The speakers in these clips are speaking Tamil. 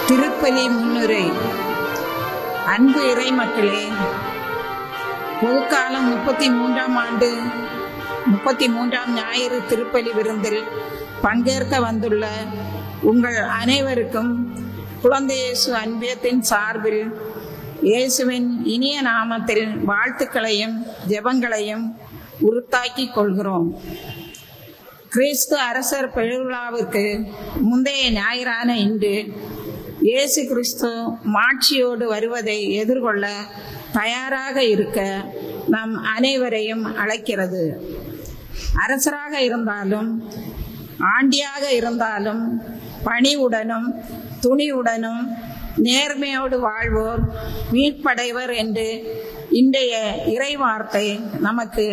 திருப்பலி முன்னுரை. அன்பு இறை மக்களே, பொதுக்காலம் 33ஆம் ஆண்டு 33ஆம் ஞாயிறு திருப்பலி விருந்தில் பங்கேற்க வந்துள்ள உங்கள் அனைவருக்கும் குழந்தை இயேசு அன்பியத்தின் சார்பில் இயேசுவின் இனிய நாமத்தில் வாழ்த்துக்களையும் ஜெபங்களையும் உறுத்தாக்கிக் கொள்கிறோம். கிறிஸ்து அரசர் பெருவிழாவிற்கு முந்தைய ஞாயிறான இன்று இயேசு கிறிஸ்து மாட்சியோடு வருவதை எதிர்கொள்ள தயாராக இருக்க நம் அனைவரையும் அழைக்கிறது. அரசராக இருந்தாலும் ஆண்டியாக இருந்தாலும் பணிவுடனும் துணிவுடனும் நேர்மையோடு வாழ்வோர் மீட்படைவர் என்று இன்றைய இறைவார்த்தை நமக்கு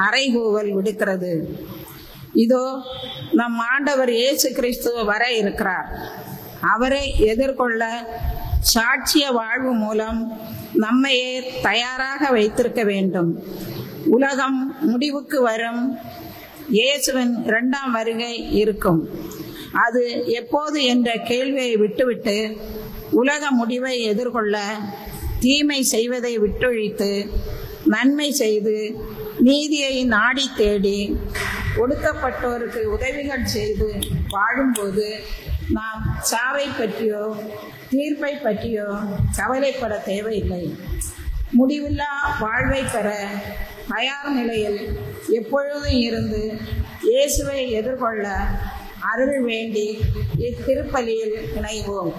அறைகூவல் விடுக்கிறது. இதோ நம் ஆண்டவர் இயேசு கிறிஸ்து வர இருக்கிறார். அவரை எதிர்கொள்ள சாட்சிய வாழ்வு மூலம் நம்மையே தயாராக வைத்திருக்க வேண்டும். உலகம் முடிவுக்கு வரும். இயேசுவின் 2ஆம் வருகை இருக்கும். அது எப்போது என்ற கேள்வியை விட்டுவிட்டு உலக முடிவை எதிர்கொள்ள தீமை செய்வதை விட்டொழித்து நன்மை செய்து நீதியை நாடி தேடி ஒடுக்கப்பட்டோருக்கு உதவிகள் செய்து வாழும்போது நாம் சாவை பற்றியோ தீர்ப்பை பற்றியோ கவலைப்பட தேவையில்லை. முடிவில்லா வாழ்வை பெற தயார் நிலையில் எப்பொழுதும் இருந்து இயேசுவை எதிர்கொள்ள அருள் வேண்டி இத்திருப்பலியில் இணைவோம்.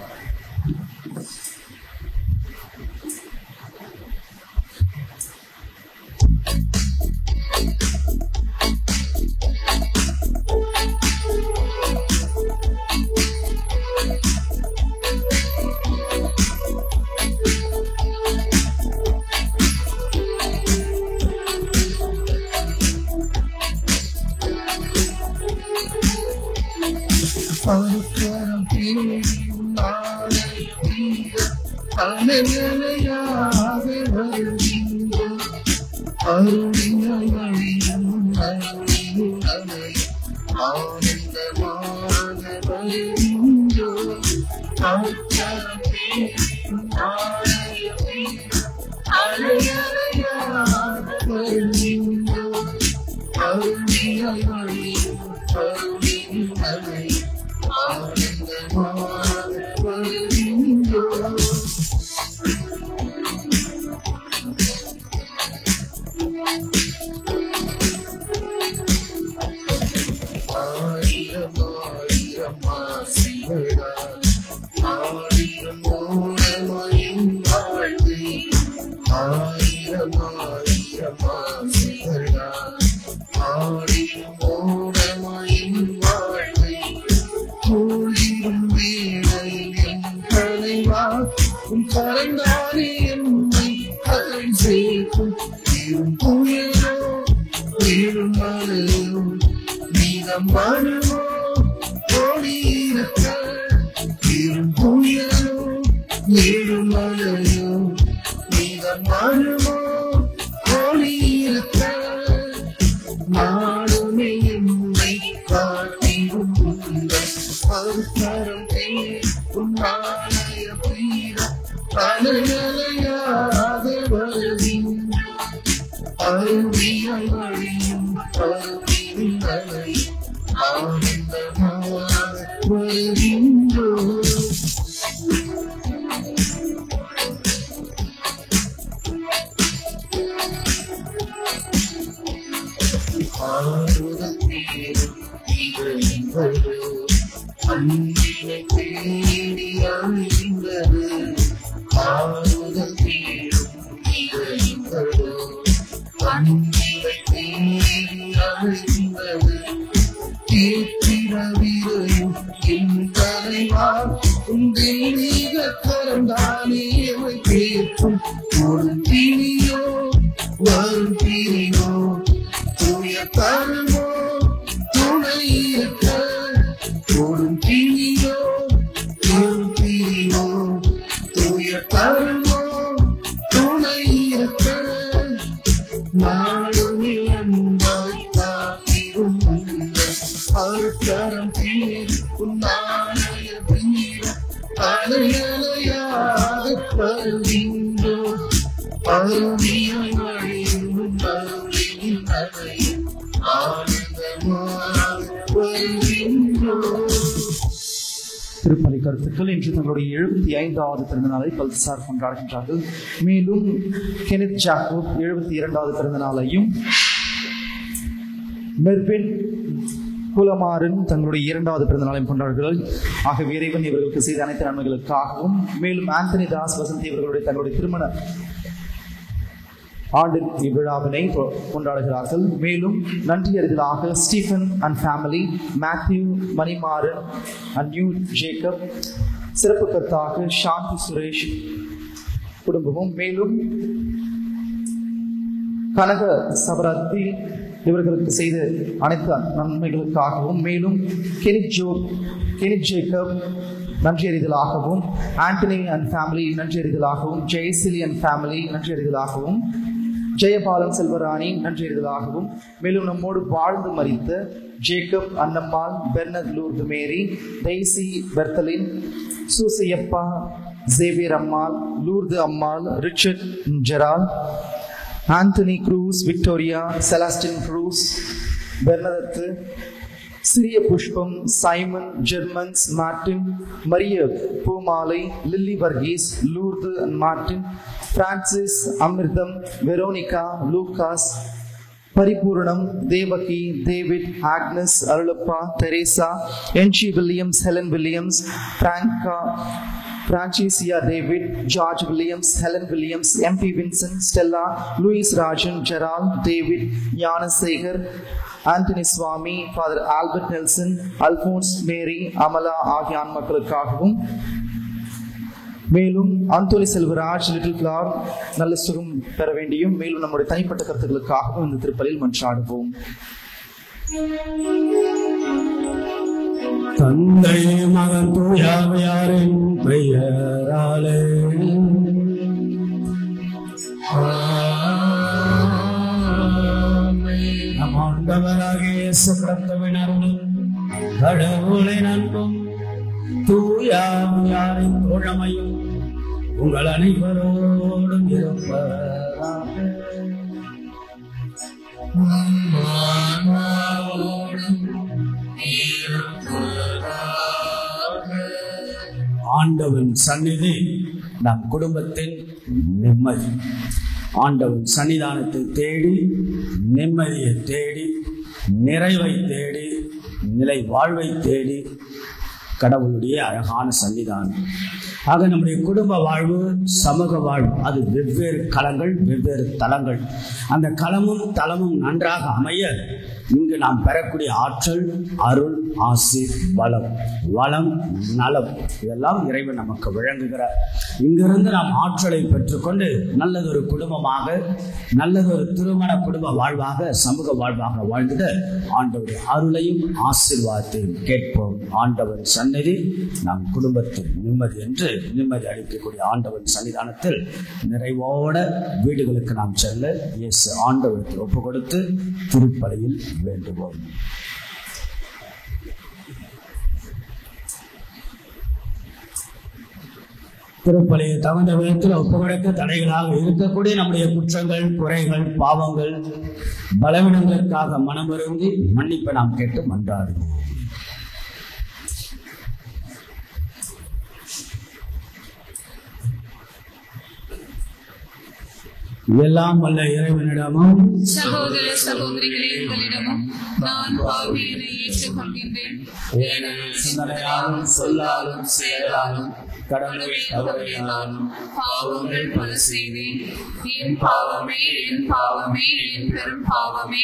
அருட்கரம் தீர் உன்னாய தீர திருப்பலி கருத்துக்கள் இன்று தங்களுடைய 75வது பிறந்தநாளை பல்சார் கொண்டாடுகின்றார்கள். மேலும் கெனித் ஜாக்கோப் 72வது பிறந்தநாளையும், மெர்பின் குலமாறன் தங்களுடைய 2வது பிறந்தநாளையும் கொண்டாடுகிறார்கள். ஆகவே இறைவன் இவர்களுக்கு செய்த அனைத்து நன்மைகளுக்காகவும், மேலும் ஆந்தனி தாஸ் வசந்தி இவர்களுடைய தங்களுடைய திருமண ஆண்டு விழாவினை கொண்டாடுகிறார்கள். மேலும் நன்றி அறிதலாக Stephen and family, Matthew Manimaran and new Jacob, சிறப்பு கருத்தாக சாந்தி சுரேஷ் குடும்பமும், மேலும் கனக சபரத்தி இவர்களுக்கு செய்த அனைத்து நன்மைகளுக்காகவும், மேலும் கெனித் ஜேக்கப் நன்றி அறிதலாகவும், ஆண்டனி அண்ட் ஃபேமிலி நன்றி அறிதலாகவும், ஜெயசிலி அண்ட் ஃபேமிலி நன்றி அறிதலாகவும், ஜெயபாலன் செல்வராணி நன்றி அறிதலாகவும், மேலும் நம்மோடு வாழ்ந்து மரித்த Jacob, Annammal, Bernadette Lourdu Mary, Daisy பெர்த்தலின், Susaiappa, Xavier Ammal, Lourdu Ammal, Richard Gerald, Anthony Cruz, Victoria, Celestine Cruz, Bernadette, Siriya Pushpam, Simon, ஜெர்மன்ஸ், Martin, Mariya Poomalai, Lily Varghese, Lourdu and Martin, Francis, Amirtham, Veronica, Lucas, Paripooranam, Devaki, David, Agnes, Arulappa, Teresa, என்ஷி Williams, Helen Williams, Francisca David, George Williams, Helen Williams, MP Vincent, Stella, Louis Rajan, Gerald, David, Gnanasekar, Anthony Swamy, father Albert Nelson, Alphons, மேரி, அமலா ஆகிய ஆண் மக்களுக்காகவும், மேலும் அந்தோனி செல்வராஜ், லிட்டில் ஃபிளார் நல்ல சுகம் பெற வேண்டியும், மேலும் நம்முடைய தனிப்பட்ட கருத்துக்களுக்காகவும் இந்த திருப்பலியில் மன்றாடுவோம். தந்தை மகன் தூயாவியாரின் பெயராலே நம் ஆண்டவராகிய இயேசு கிறிஸ்துவின் அருளும் கடவுளின் அன்பும் தூயாவியாரின் தோழமையும் உங்கள் அனைவரோடும் இருப்பதாக. ஆண்டவன் சந்நிதி நம் குடும்பத்தின் நிம்மதி. ஆண்டவன் சன்னிதானத்தை தேடி, நிம்மதியை தேடி, நிறைவை தேடி, நிலை வாழ்வை தேடி, கடவுளுடைய அழகான சன்னிதானம். ஆக நம்முடைய குடும்ப வாழ்வு, சமூக வாழ்வு, அது வெவ்வேறு களங்கள், வெவ்வேறு தளங்கள். அந்த களமும் தளமும் நன்றாக அமைய இங்கு நாம் பெறக்கூடிய ஆற்றல், அருள், ஆசி, பலம், வளம், நலம் இதெல்லாம் இறைவன் நமக்கு வழங்குகிறார். இங்கிருந்து நாம் ஆற்றலை பெற்றுக்கொண்டு நல்லதொரு குடும்பமாக, நல்லதொரு திருமண குடும்ப வாழ்வாக, சமூக வாழ்வாக வாழ்ந்திட ஆண்டவருடைய அருளையும் ஆசீர்வாதத்தையும் கேட்போம். ஆண்டவன் சந்நிதி நம் குடும்பத்தில் நிம்மதி என்று நிம்மதி அளிக்கக்கூடிய ஆண்டவன் சன்னிதானத்தில் நிறைவோட வீடுகளுக்கு நாம் செல்ல இயேசு ஆண்டவருக்கு ஒப்பு கொடுத்து திருப்பலியில் வேண்டுவோம். திருப்பலியை தகுந்த விதத்தில் ஒப்புக்கொடுக்க தடைகளாக இருக்கக்கூடிய நம்முடைய குற்றங்கள், குறைகள், பாவங்கள், பலவீனங்களுக்காக மனமிருந்தி மன்னிப்பை நாம் கேட்டு மன்றாடுவோம். எல்லாம் வல்ல இறைவனிடமும் சகோதர சகோதரிகளே உங்களிடமும் நான் பாவியனை ஏற்றுக்கொள்கின்றேன். சிந்தனையாலும் சொல்லாலும் செயலாலும் கடவுளை தவறினாலும் பாவங்கள் பல செய்தேன். என் பாவமே, என் பாவமே, என் பெரும் பாவமே.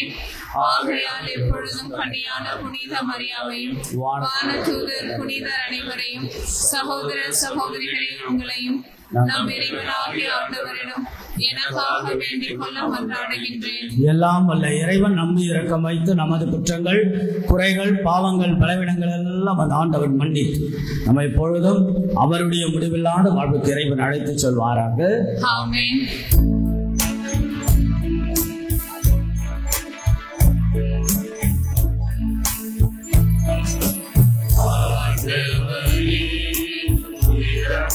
ஆகையால் எப்பொழுதும் கன்னியான புனித மரியாதையும், வானதூதர் புனிதர் அனைவரையும், சகோதர சகோதரிகளே உங்களையும் நம் இறைவனாகிய ஆண்டவரிடம் எனக்காக வேண்டிக் கொள்ள மன்றாடுகின்றேன். எல்லாம் வல்ல இறைவன் நம்மை இரக்கம் வைத்து நமது குற்றங்கள், குறைகள், பாவங்கள், பலவீனங்கள் எல்லாம் அந்த ஆண்டவன் மன்னித்து நம்ம எப்பொழுதும் அவருடைய முடிவில்லாத வாழ்வுக்கு இறைவன் அழைத்து சொல்வாராக. ஆமென். Yeah.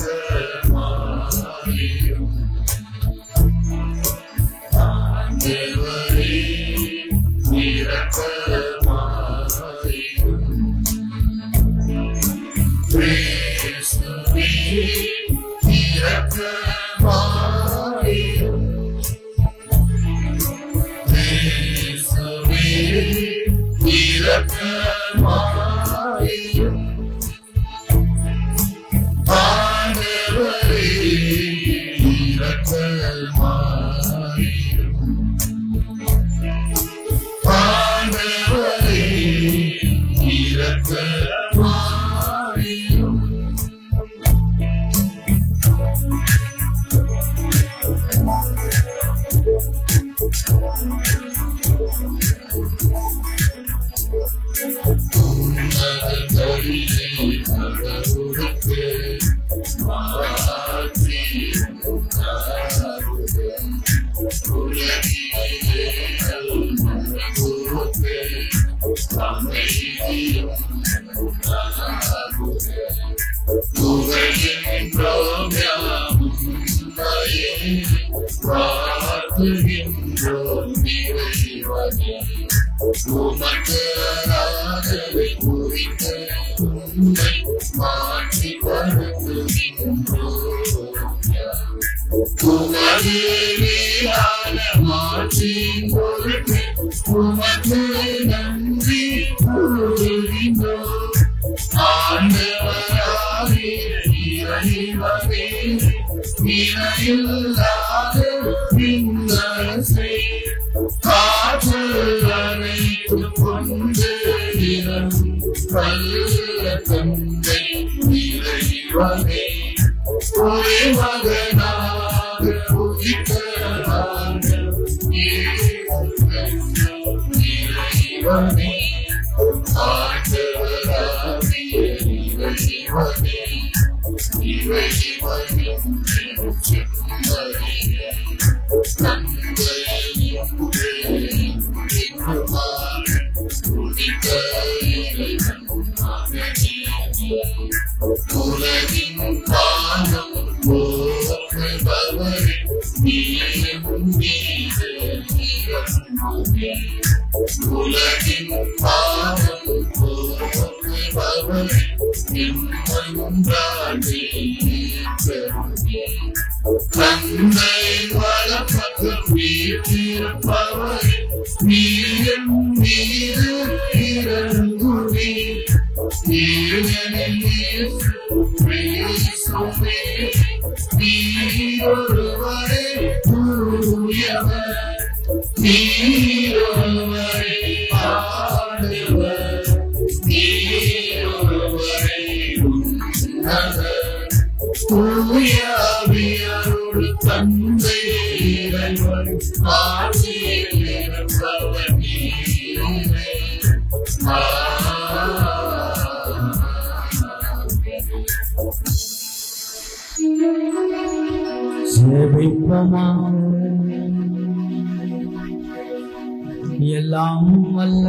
எல்லாம் வல்ல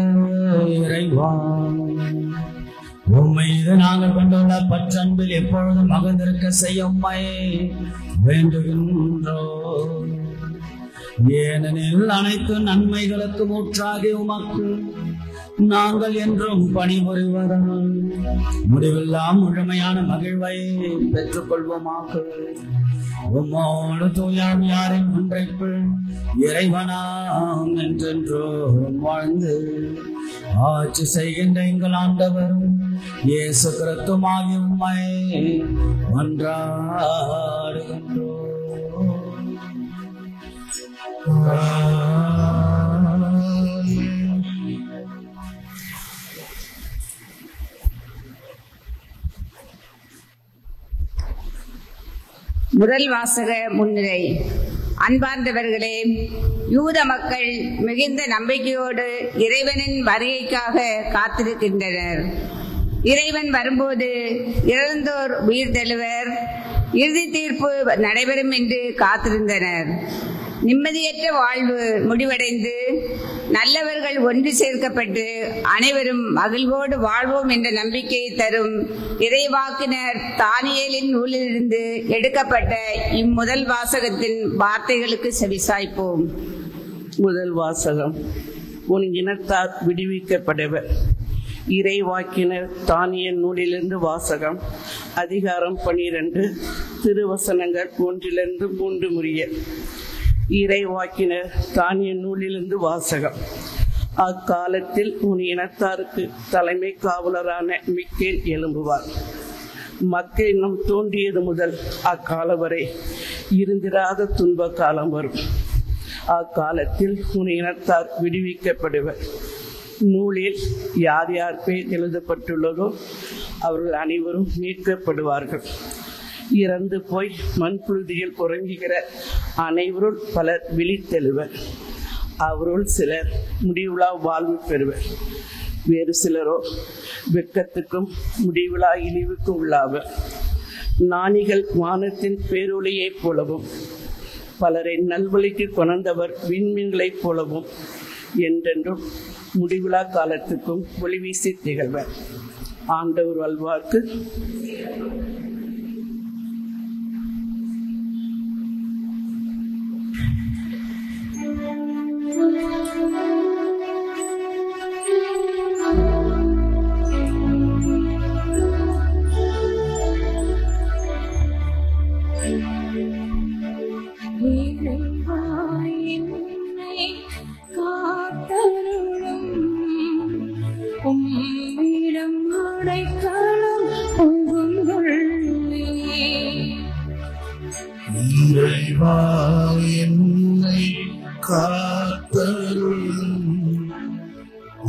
இறைவா, உம்மை இது நாங்கள் கொண்டுள்ள பற்றன்பில் எப்பொழுதும் மகிழ்ந்திருக்க செய்ய உம்மை வேண்டுகின்றோம். ஏனெனில் அனைத்து நன்மைகளுக்கு ஊற்றாகி உமக்கு நாங்கள் என்றும் பணிபுரிவதால் முடிவில்லா முழுமையான மகிழ்வை பெற்றுக் கொள்வோமாக. உம்மோடு தூயாவியாரின் ஒன்றைப்பு இறைவனாம் என்றென்றும் வாழ்ந்து ஆட்சி செய்கின்ற எங்கள் ஆண்டவரும் இயேசு கிறிஸ்துவாகிய உம்மை மன்றாடுகின்றோம். முதல் வாசக முன்னிலை. அன்பார்ந்தவர்களே, யூத மக்கள் மிகுந்த நம்பிக்கையோடு இறைவனின் வருகைக்காக காத்திருக்கின்றனர். இறைவன் வரும்போது இறந்தோர் உயிர் தெழுவர், இறுதி தீர்ப்பு நடைபெறும் என்று காத்திருந்தனர். நிம்மதியற்ற வாழ்வு முடிவடைந்து நல்லவர்கள் ஒன்று சேர்க்கப்பட்டு அனைவரும் மகிழ்வோடு வாழ்வோம் என்ற நம்பிக்கையை தரும் இறைவாக்கினர் தானியேலின் நூலிலிருந்து எடுக்கப்பட்ட இம்முதல் வாசகத்தின் வார்த்தைகளுக்கு செவிசாய்ப்போம். முதல் வாசகம். உன் இனத்தார் விடுவிக்கப்படுவர். இறைவாக்கினர் தானியல் நூலிலிருந்து வாசகம். அதிகாரம் 12, திருவசனங்கள் 1-3 முடிய. இறைவாக்கினர் தானியல் நூலிலிருந்து வாசகம். அக்காலத்தில் உன் இனத்தாருக்கு தலைமை காவலரான மிக்கேல் எழும்புவார். மக்கள் இனம் தோன்றியது முதல் அக்காலம் வரை இருந்திராத துன்ப காலம் வரும். அக்காலத்தில் உன் இனத்தார் விடுவிக்கப்படுவர். நூலில் யார் யார் பேர் எழுதப்பட்டுள்ளதோ அவர்கள் அனைவரும் மீட்கப்படுவார்கள். இறந்து போய் மண்புழுதியில் உறங்குகிற அனைவருள் பலர் விழித்தெழுவர். அவருள் சிலர் முடிவுலா வாழ்வு பெறுவர். வேறு சிலரோ வெட்கத்துக்கும் முடிவுலா இழிவுக்கும் உள்ளாவர். ஞானிகள் வானத்தின் பேரொளியைப் போலவும் பலரை நல்வழிக்கு கொணர்ந்தவர் விண்மீன்களைப் போலவும் என்றென்றும் முடிவிலா காலத்துக்கும் ஒளி வீசி திகழ்வர். ஆண்டவர் வாழ்வாக்கு. இறைவா என்னை காத்தருளும்,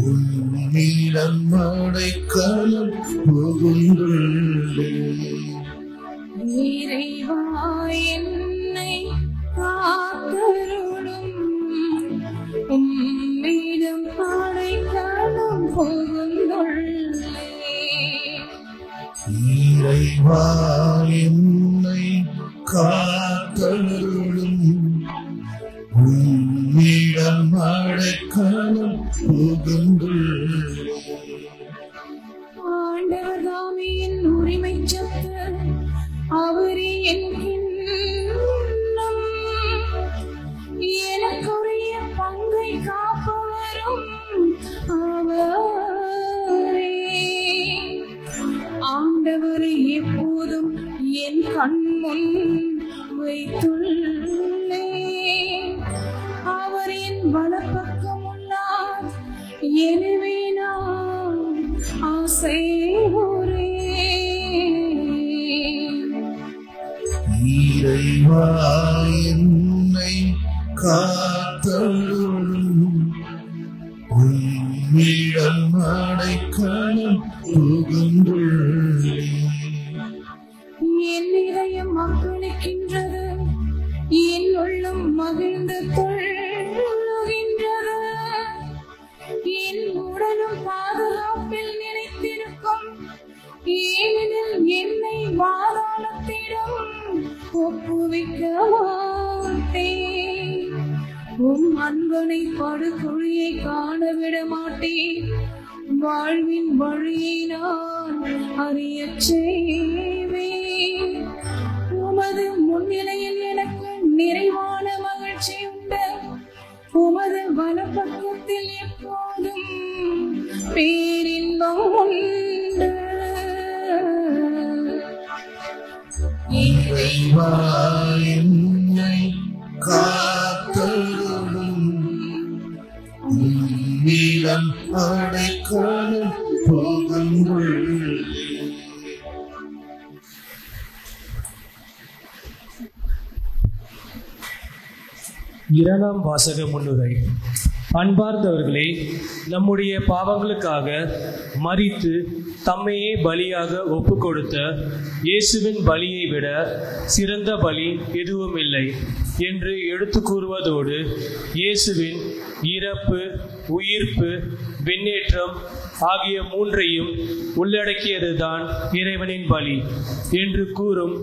உம்மிடம் அடைக்கலம் புகுந்துள்ளேன். இறைவா என்னை காத்தருளும், உம்மிடம் அடைக்கலம் புகுந்துள்ளேன். இறைவா என்னை காத்தருளும், உம்மிடம் அடைக்கலம் புகுந்துள்ளேன். ஆண்டவர் தாமே என் உரிமை சொத்து, அவரே என் கிண்ணம். எனக்குரிய பங்கை காப்பவரும் அவரே. ஆண்டவரை எப்போதும் என் கண்முன் வைத்துள்ளேன். அவர் என் வலப்பக்கம் உள்ளார், எனவே நான் ஆசையுறேன். இறைவா என்னை காத்தருளும், உம்மிடம் அடைக்கலம் புகுந்துள்ளேன். என் இதயம் மகிழ்கின்றது, என் உள்ளம் மகிழ்ந்து கொள்ளுகின்றது. என் உடலும் பாதுகாப்பில் நினைத்திருக்கும், ஏனெனில் என்னை பாதாளத்திடம் ஒப்புவிக்க மாட்டேன். உம் அன்பனை படுகொழியை காணவிட மாட்டேன். வாழ்வின் வழியை நான் அறியச் செய்வேன். உமது முன்னிலையில் எனக்கு நிறைவான மகிழ்ச்சி உண்டு. உமது வலப்பக்கத்தில் எப்போதும் பேரின்பம் உண்டு. இறைவா என்னை காத்தருளும், உம்மிடம் அடைக்கலம் புகுந்துள்ளேன். இரண்டாம் வாசக முன்னுரை. அன்பார்ந்தவர்களே, நம்முடைய பாவங்களுக்காக மரித்து தம்மையே பலியாக ஒப்பு கொடுத்த இயேசுவின் பலியை விட சிறந்த பலி எதுவும் இல்லை என்று எடுத்து கூறுவதோடு, இயேசுவின் இறப்பு, உயிர்ப்பு, விண்ணேற்றம் ஆகிய மூன்றையும் உள்ளடக்கியதுதான் இறைவனின் பலி என்று கூறும்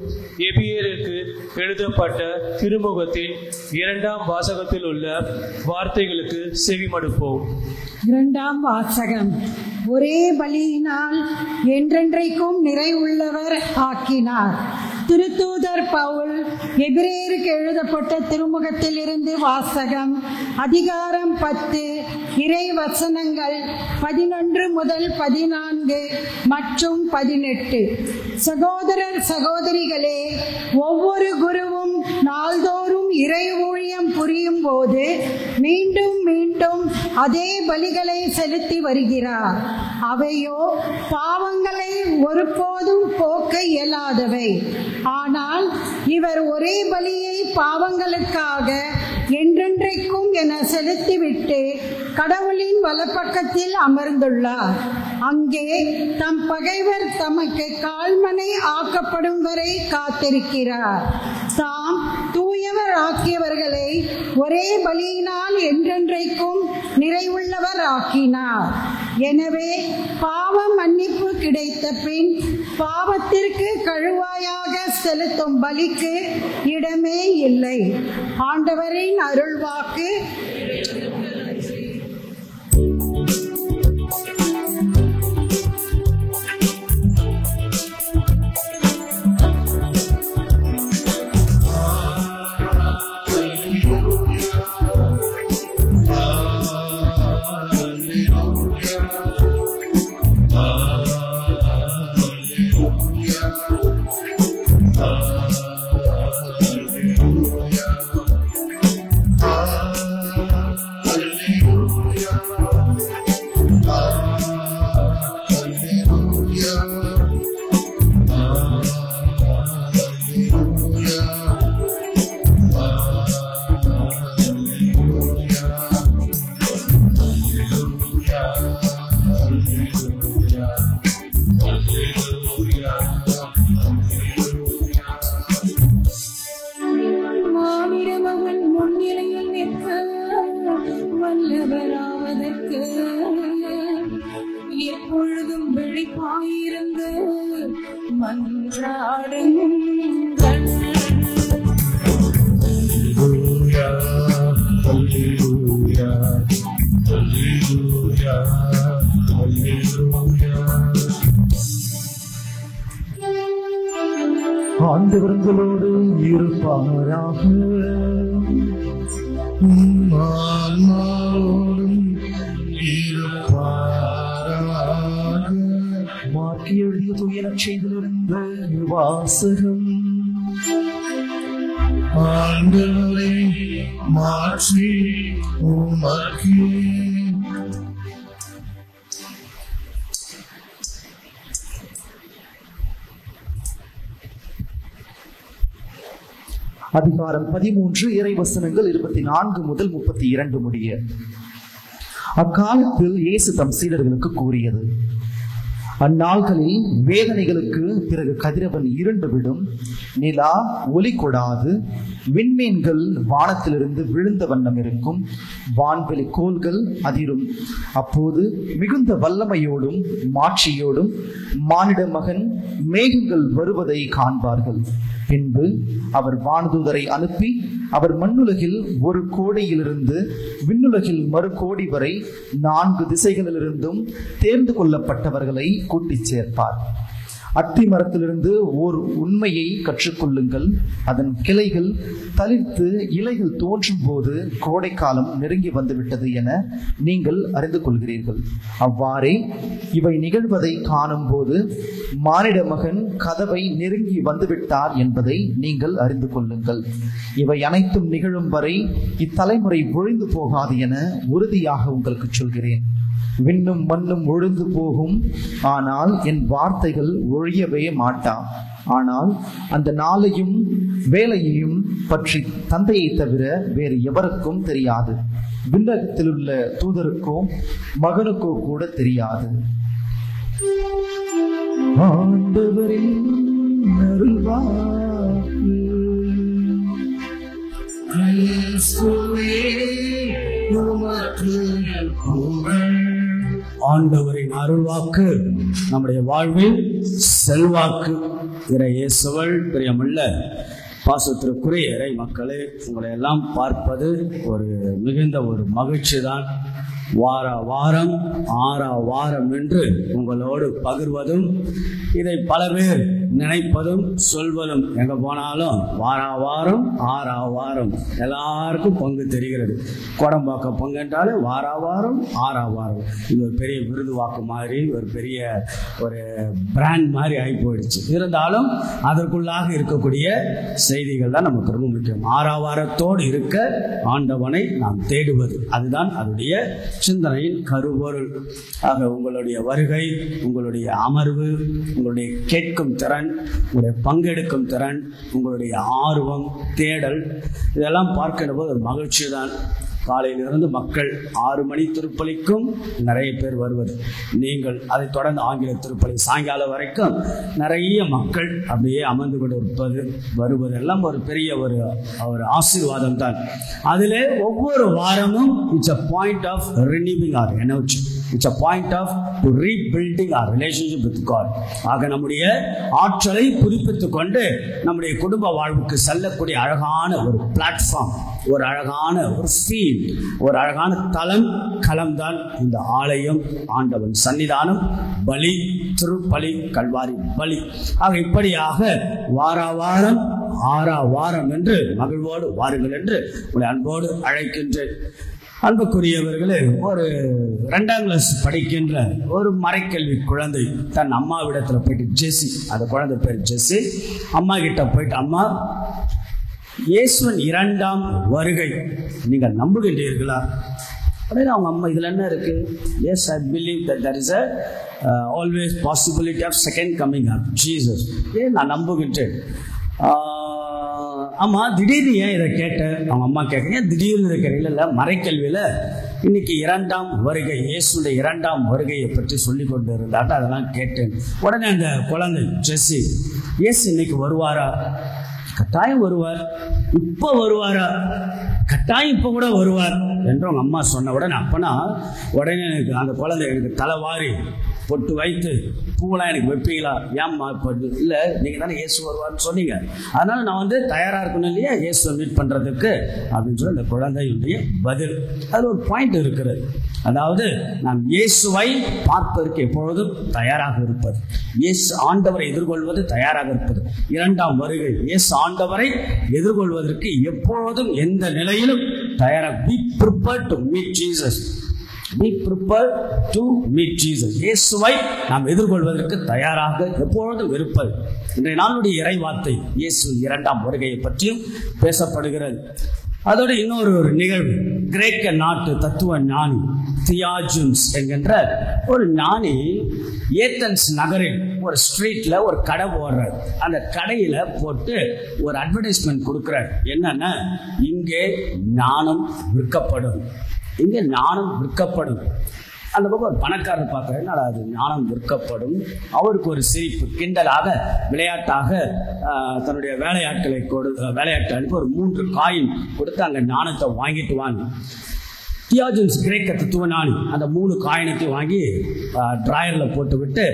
எபிரேயருக்கு எழுதப்பட்ட திருமுகத்தின் 2ஆம் வாசகத்தில் உள்ள வார்த்தைகளுக்கு செவிமடுப்போம். 2ஆம் வாசகம். ஒரே பலியினால் என்றென்றைக்கும் நிறைவுள்ளவர் ஆக்கினார். திருத்தூதர் பவுல் எபிரேயருக்கு எழுதப்பட்ட திருமுகத்தில் இருந்து வாசகம். அதிகாரம் 10, இறை வசனங்கள் 11 முதல் 14 மற்றும் 18. சகோதரர் சகோதரிகளே, ஒவ்வொரு குருவும் நாள்தோறும் இறை ஊழியம் புரியும் போது மீண்டும் மீண்டும் அதே பலிகளை செலுத்தி வருகிறார். அவையோ பாவங்களை ஒருபோதும் போக்க இயலாதவை. ஆனால் இவர் ஒரே பலியை பாவங்களுக்காக என்றென்றைக்கும் என செலுத்திவிட்டு கடவுளின் வலப்பக்கத்தில் அமர்ந்துள்ளார். அங்கே தம் பகைவர் தமக்கு கால்மனை ஆக்கப்படும் வரை காத்திருக்கிறார். தாம் தூயவர் ஆக்கியவர்களை ஒரே பலியினால் என்றென்றைக்கும் நிறைவுள்ளவர் ஆக்கினார். எனவே பாவ மன்னிப்பு கிடைத்த பின் பாவத்திற்கு கழுவாயாக செலுத்தும் பலிக்கு இடமே இல்லை. ஆண்டவரின் அருள்வாக்கு. எப்பொழுதும் விழிப்பாயிருந்து மன்றாடுங்கள். ஆண்டவர்களோடு இருப்பாராக. ஆன்மாவோடும் இருப்பாராக. மாற்றி எழுதிய தூய நற்செய்தியிலிருந்து வாசகம். ஆண்டவரை மாற்றி உமக்கு அதிகாரம் 13, இறைவசனங்கள் 24 முதல் 32 முடிய. அக்காலத்தில் இயேசு தம் சீடர்களுக்கு கூறியது: அந்நாள்களில் வேதனைகளுக்கு பிறகு கதிரவன் இருண்டுவிடும், நிலா ஒளி கொடாது, விண்மீன்கள் வானத்திலிருந்து விழுந்த வண்ணம் இருக்கும், வான்வெளி கோள்கள் அதிரும். அப்போது மிகுந்த வல்லமையோடும் மாட்சியோடும் மானிட மகன் மேகங்கள் வருவதை காண்பார்கள். பின்பு அவர் வானதூதரை அனுப்பி அவர் மண்ணுலகில் ஒரு கோடியிலிருந்து விண்ணுலகில் மறு கோடி வரை 4 திசைகளிலிருந்தும் தேர்ந்து கொள்ளப்பட்டவர்களை கூட்டிச் சேர்ப்பார். அத்தி மரத்திலிருந்து ஓர் உண்மையை கற்றுக்கொள்ளுங்கள். அதன் கிளைகள் தளிர்த்து இலைகள் தோன்றும் போது கோடைக்காலம் நெருங்கி வந்துவிட்டது என நீங்கள் அறிந்து கொள்கிறீர்கள். அவ்வாறே இவை நிகழ்வதை காணும் போது மானிட மகன் கதவை நெருங்கி வந்துவிட்டார் என்பதை நீங்கள் அறிந்து கொள்ளுங்கள். இவை அனைத்தும் நிகழும் வரை இத்தலைமுறை ஒழிந்து போகாது என உறுதியாக உங்களுக்கு சொல்கிறேன். விண்ணும் மண்ணும் ஒழிந்து போகும், ஆனால் என் வார்த்தைகள் ஒழியவே மாட்டா. ஆனால் அந்த நாளையும் வேலையையும் பற்றி தந்தையை தவிர வேறு எவருக்கும் தெரியாது. விண்ணகத்தில் உள்ள தூதருக்கோ மகனுக்கோ கூட தெரியாது. ஆண்டவரின் அருள்வாக்கு. கிறிஸ்துவே உமக்கு புகழ். ஆண்டவரின் அருள்வாக்கு நம்முடைய வாழ்வில் செல்வாக்கு. இறை இயேசுவில் பிரியமுள்ள பாசத்திற்குரிய இறை மக்களே, உங்களை எல்லாம் பார்ப்பது மிகுந்த ஒரு மகிழ்ச்சி தான். வாரம் என்று உங்களோடு பகிர்வதும், இதை பல பேர் நினைப்பதும் சொல்வதும் எங்க போனாலும் வாரம் ஆறாவாரம் எல்லாருக்கும் பங்கு தெரிகிறது. கோடம்பாக்கம் பங்கு என்றாலே வாரம் ஆறாவாரம். இது ஒரு பெரிய விருது வாக்கு மாதிரி, ஒரு பெரிய ஒரு பிராண்ட் மாதிரி ஆகி போயிடுச்சு. இருந்தாலும் அதற்குள்ளாக இருக்கக்கூடிய செய்திகள் தான் நமக்கு ரொம்ப முக்கியம். ஆறாவாரத்தோடு இருக்க ஆண்டவனை நாம் தேடுவது, அதுதான் அதனுடைய சிந்தனையின் கருப்பொருள். ஆக உங்களுடைய வருகை, உங்களுடைய அமர்வு, உங்களுடைய கேட்கும் திறன், உங்களுடைய பங்கெடுக்கும் திறன், உங்களுடைய ஆர்வம், தேடல், இதெல்லாம் பார்க்கிற போது ஒரு மகிழ்ச்சி தான். காலையிலிருந்து மக்கள் 6 மணி திருப்பலிக்கும் நிறைய பேர் வருவது, நீங்கள் அதை தொடர்ந்து ஆங்கில திருப்பலி சாயங்காலம் வரைக்கும் நிறைய மக்கள் அப்படியே அமர்ந்து கொண்டு வருவதெல்லாம் ஒரு பெரிய ஒரு ஆசீர்வாதம் தான். அதில் ஒவ்வொரு வாரமும் it's a point of renewing our energy. It's a point of rebuilding our relationship with God. ஆக நம்முடைய ஆற்றலை புதுப்பித்துக் கொண்டு நம்முடைய குடும்ப வாழ்வுக்கு செல்லக்கூடிய அழகான ஒரு பிளாட்ஃபார்ம், ஒரு அழகான ஒரு ஃபீல்ட், ஒரு அழகான களம்தான் இந்த ஆலயம், ஆண்டவன் சன்னிதானம், பலி, திருப்பலி, கல்வாரி பலி. ஆக இப்படியாக வாரம் ஆறாவாரம் என்று மகிழ்வோடு வாருங்கள் என்று உங்களை அன்போடு அழைக்கின்றேன். அன்புக்குரியவர்களே, ஒரு 2ஆம் கிளாஸ் படிக்கின்ற ஒரு மறைக்கல்வி குழந்தை தன் அம்மாவிடத்தில் போயிட்டு, ஜெசி, அந்த குழந்தை பேர் ஜெசி, அம்மா கிட்ட போயிட்டு, அம்மா, இயேசுவின் 2ஆம் வருகை நீங்கள் நம்புகின்றீர்களா? உடனே அவங்க அம்மா, இதில் என்ன இருக்கு? Yes, I believe that there is a always possibility of second coming of Jesus. நான் நம்புகின்றேன். ஆமாம், திடீர்னு ஏன் இதை கேட்டேன்? அவங்க அம்மா கேட்குறேன், ஏன் திடீர்னு இருக்கிற? இல்லை, மறைக்கல்வியில் இன்னைக்கு 2ஆம் வருகை, இயேசுடைய 2ஆம் வருகையை பற்றி சொல்லி கொண்டு இருந்தாட்ட அதெல்லாம் கேட்டேன். உடனே அந்த குழந்தை ஜெஸ்ஸி, இயேசு இன்னைக்கு வருவாரா? கட்டாயம் வருவார். இப்போ வருவாரா? கட்டாயம் இப்போ கூட வருவார் என்று அவங்க அம்மா சொன்ன உடனே, அப்பனா உடனே எனக்கு அந்த குழந்தை எனக்கு தலைவாரி பொட்டு வைத்து, பூவெல்லாம் எனக்கு வைப்பீங்களா? ஏம்மா இப்போ? இல்லை, நீங்கள் தானே இயேசு வருவார்னு சொன்னீங்க, அதனால் நான் தயாராக இருக்கணும் இல்லையா இயேசுவை மீட் பண்ணுறதுக்கு அப்படின்னு சொல்லி அந்த குழந்தையுடைய பதில். அதில் ஒரு பாயிண்ட் இருக்கிறது. அதாவது நாம் இயேசுவை பார்ப்பதற்கு எப்பொழுதும் தயாராக இருப்பது, இயேசு ஆண்டவரை எதிர்கொள்வது தயாராக இருப்பது. 2ஆம் வருகை இயேசு ஆண்டவரை எதிர்கொள்வதற்கு எப்பொழுதும் எந்த நிலையிலும் தயாராக. Be prepared to meet Jesus. Be prepared to meet Jesus. இயேசுவை நாம் எதிர்கொள்வதற்கு தயாராக எப்பொழுதும் இருப்பது. இன்றைய நாளுடைய இறைவார்த்தை இயேசு 2ஆம் வருகையை பற்றியும் பேசப்படுகிறது. அதோடு இன்னொரு நிகழ்வு, கிரேக்க நாட்டு தத்துவ ஞானி தியாஜன்ஸ் என்கின்ற ஒரு ஞானி ஏத்தன்ஸ் நகரில் ஒரு ஸ்ட்ரீட்ல ஒரு கடை போடுறார். அந்த கடையில போட்டு ஒரு அட்வர்டைஸ்மெண்ட் கொடுக்கிறார். என்னன்னா, இங்கே ஞானம் விற்கப்படும், இங்கே ஞானம் விற்கப்படும். அந்த பக்கம் ஒரு பணக்காரர் பார்க்குறேன், அது ஞானம் விற்கப்படும். அவருக்கு ஒரு சிரிப்பு, கிண்டலாக விளையாட்டாக தன்னுடைய வேலையாட்களை அனுப்பி ஒரு 3 காயின் கொடுத்து அங்கே ஞானத்தை வாங்கிட்டு வாங்க. தியாஜன்ஸ் கிரேக்க தத்துவஞானி அந்த 3 காயினத்தை வாங்கி டிராயரில் போட்டு விட்டு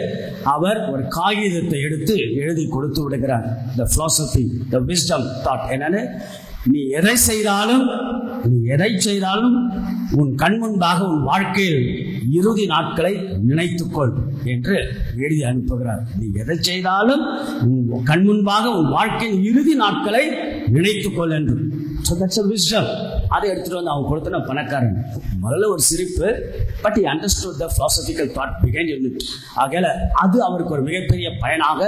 அவர் ஒரு காகிதத்தை எடுத்து எழுதி கொடுத்து விடுகிறார். த பிலாசபி, த விஸ்டம் தாட் என்னன்னு, நீ எதை செய்தாலும் உன் கண் முன்பாக உன் வாழ்க்கையில் இறுதி நாட்களை நினைத்துக்கொள் என்று எழுதி அனுப்புகிறார். நீ எதை செய்தாலும் உன் கண் முன்பாக உன் வாழ்க்கையில் இறுதி நாட்களை நினைத்துக்கொள் என்று. So that's a wisdom. அதை எடுத்துட்டு வந்து அவங்க கொடுத்தன பணக்காரன். முதல்ல ஒரு சிரிப்பு, but he understood the philosophical thought behind it. ஆகையால அது அவருக்கு ஒரு மிகப்பெரிய பலனாக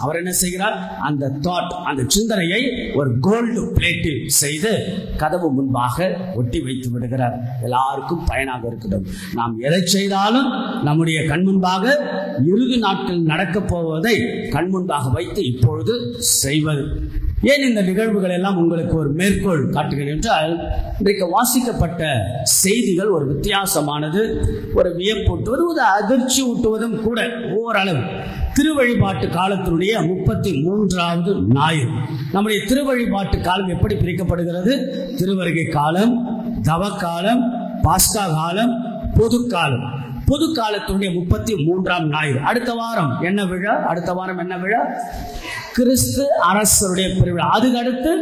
அவர் என்ன செய்கிறார், அந்த தாட், அந்த சிந்தனையை ஒரு கோல்டு பிளேட்டில் செய்து கதவு முன்பாக ஒட்டி வைத்து விடுகிறார். எல்லாருக்கும் பயனாக இருக்கட்டும். நாம் எதை செய்தாலும் நம்முடைய கண் முன்பாக இறுதி நாட்கள் நடக்கப் போவதை கண் முன்பாக வைத்து இப்பொழுது செய்வது. ஏன் இந்த நிகழ்வுகள் எல்லாம் உங்களுக்கு ஒரு மேற்கோள் காட்டுகிறேன் என்றால், இன்றைக்கு வாசிக்கப்பட்ட செய்திகள் ஒரு வித்தியாசமானது, ஒரு வியப்பூட்டுவது, ஒரு அதிர்ச்சி ஊட்டுவதும் கூட. ஓரளவு திருவழிபாட்டு காலத்தினுடைய 33வது ஞாயிறு. நம்முடைய திருவழிபாட்டு காலம் எப்படி பிரிக்கப்படுகிறது? திருவருகை காலம், தவக்காலம், பாஸ்கா காலம், பொது காலம். பொது காலத்தினுடைய 33ஆம் ஞாயிறு. அடுத்த வாரம் என்ன விழா? கிறிஸ்து அரசருடைய பெருவிழா. அதுக்கு அடுத்து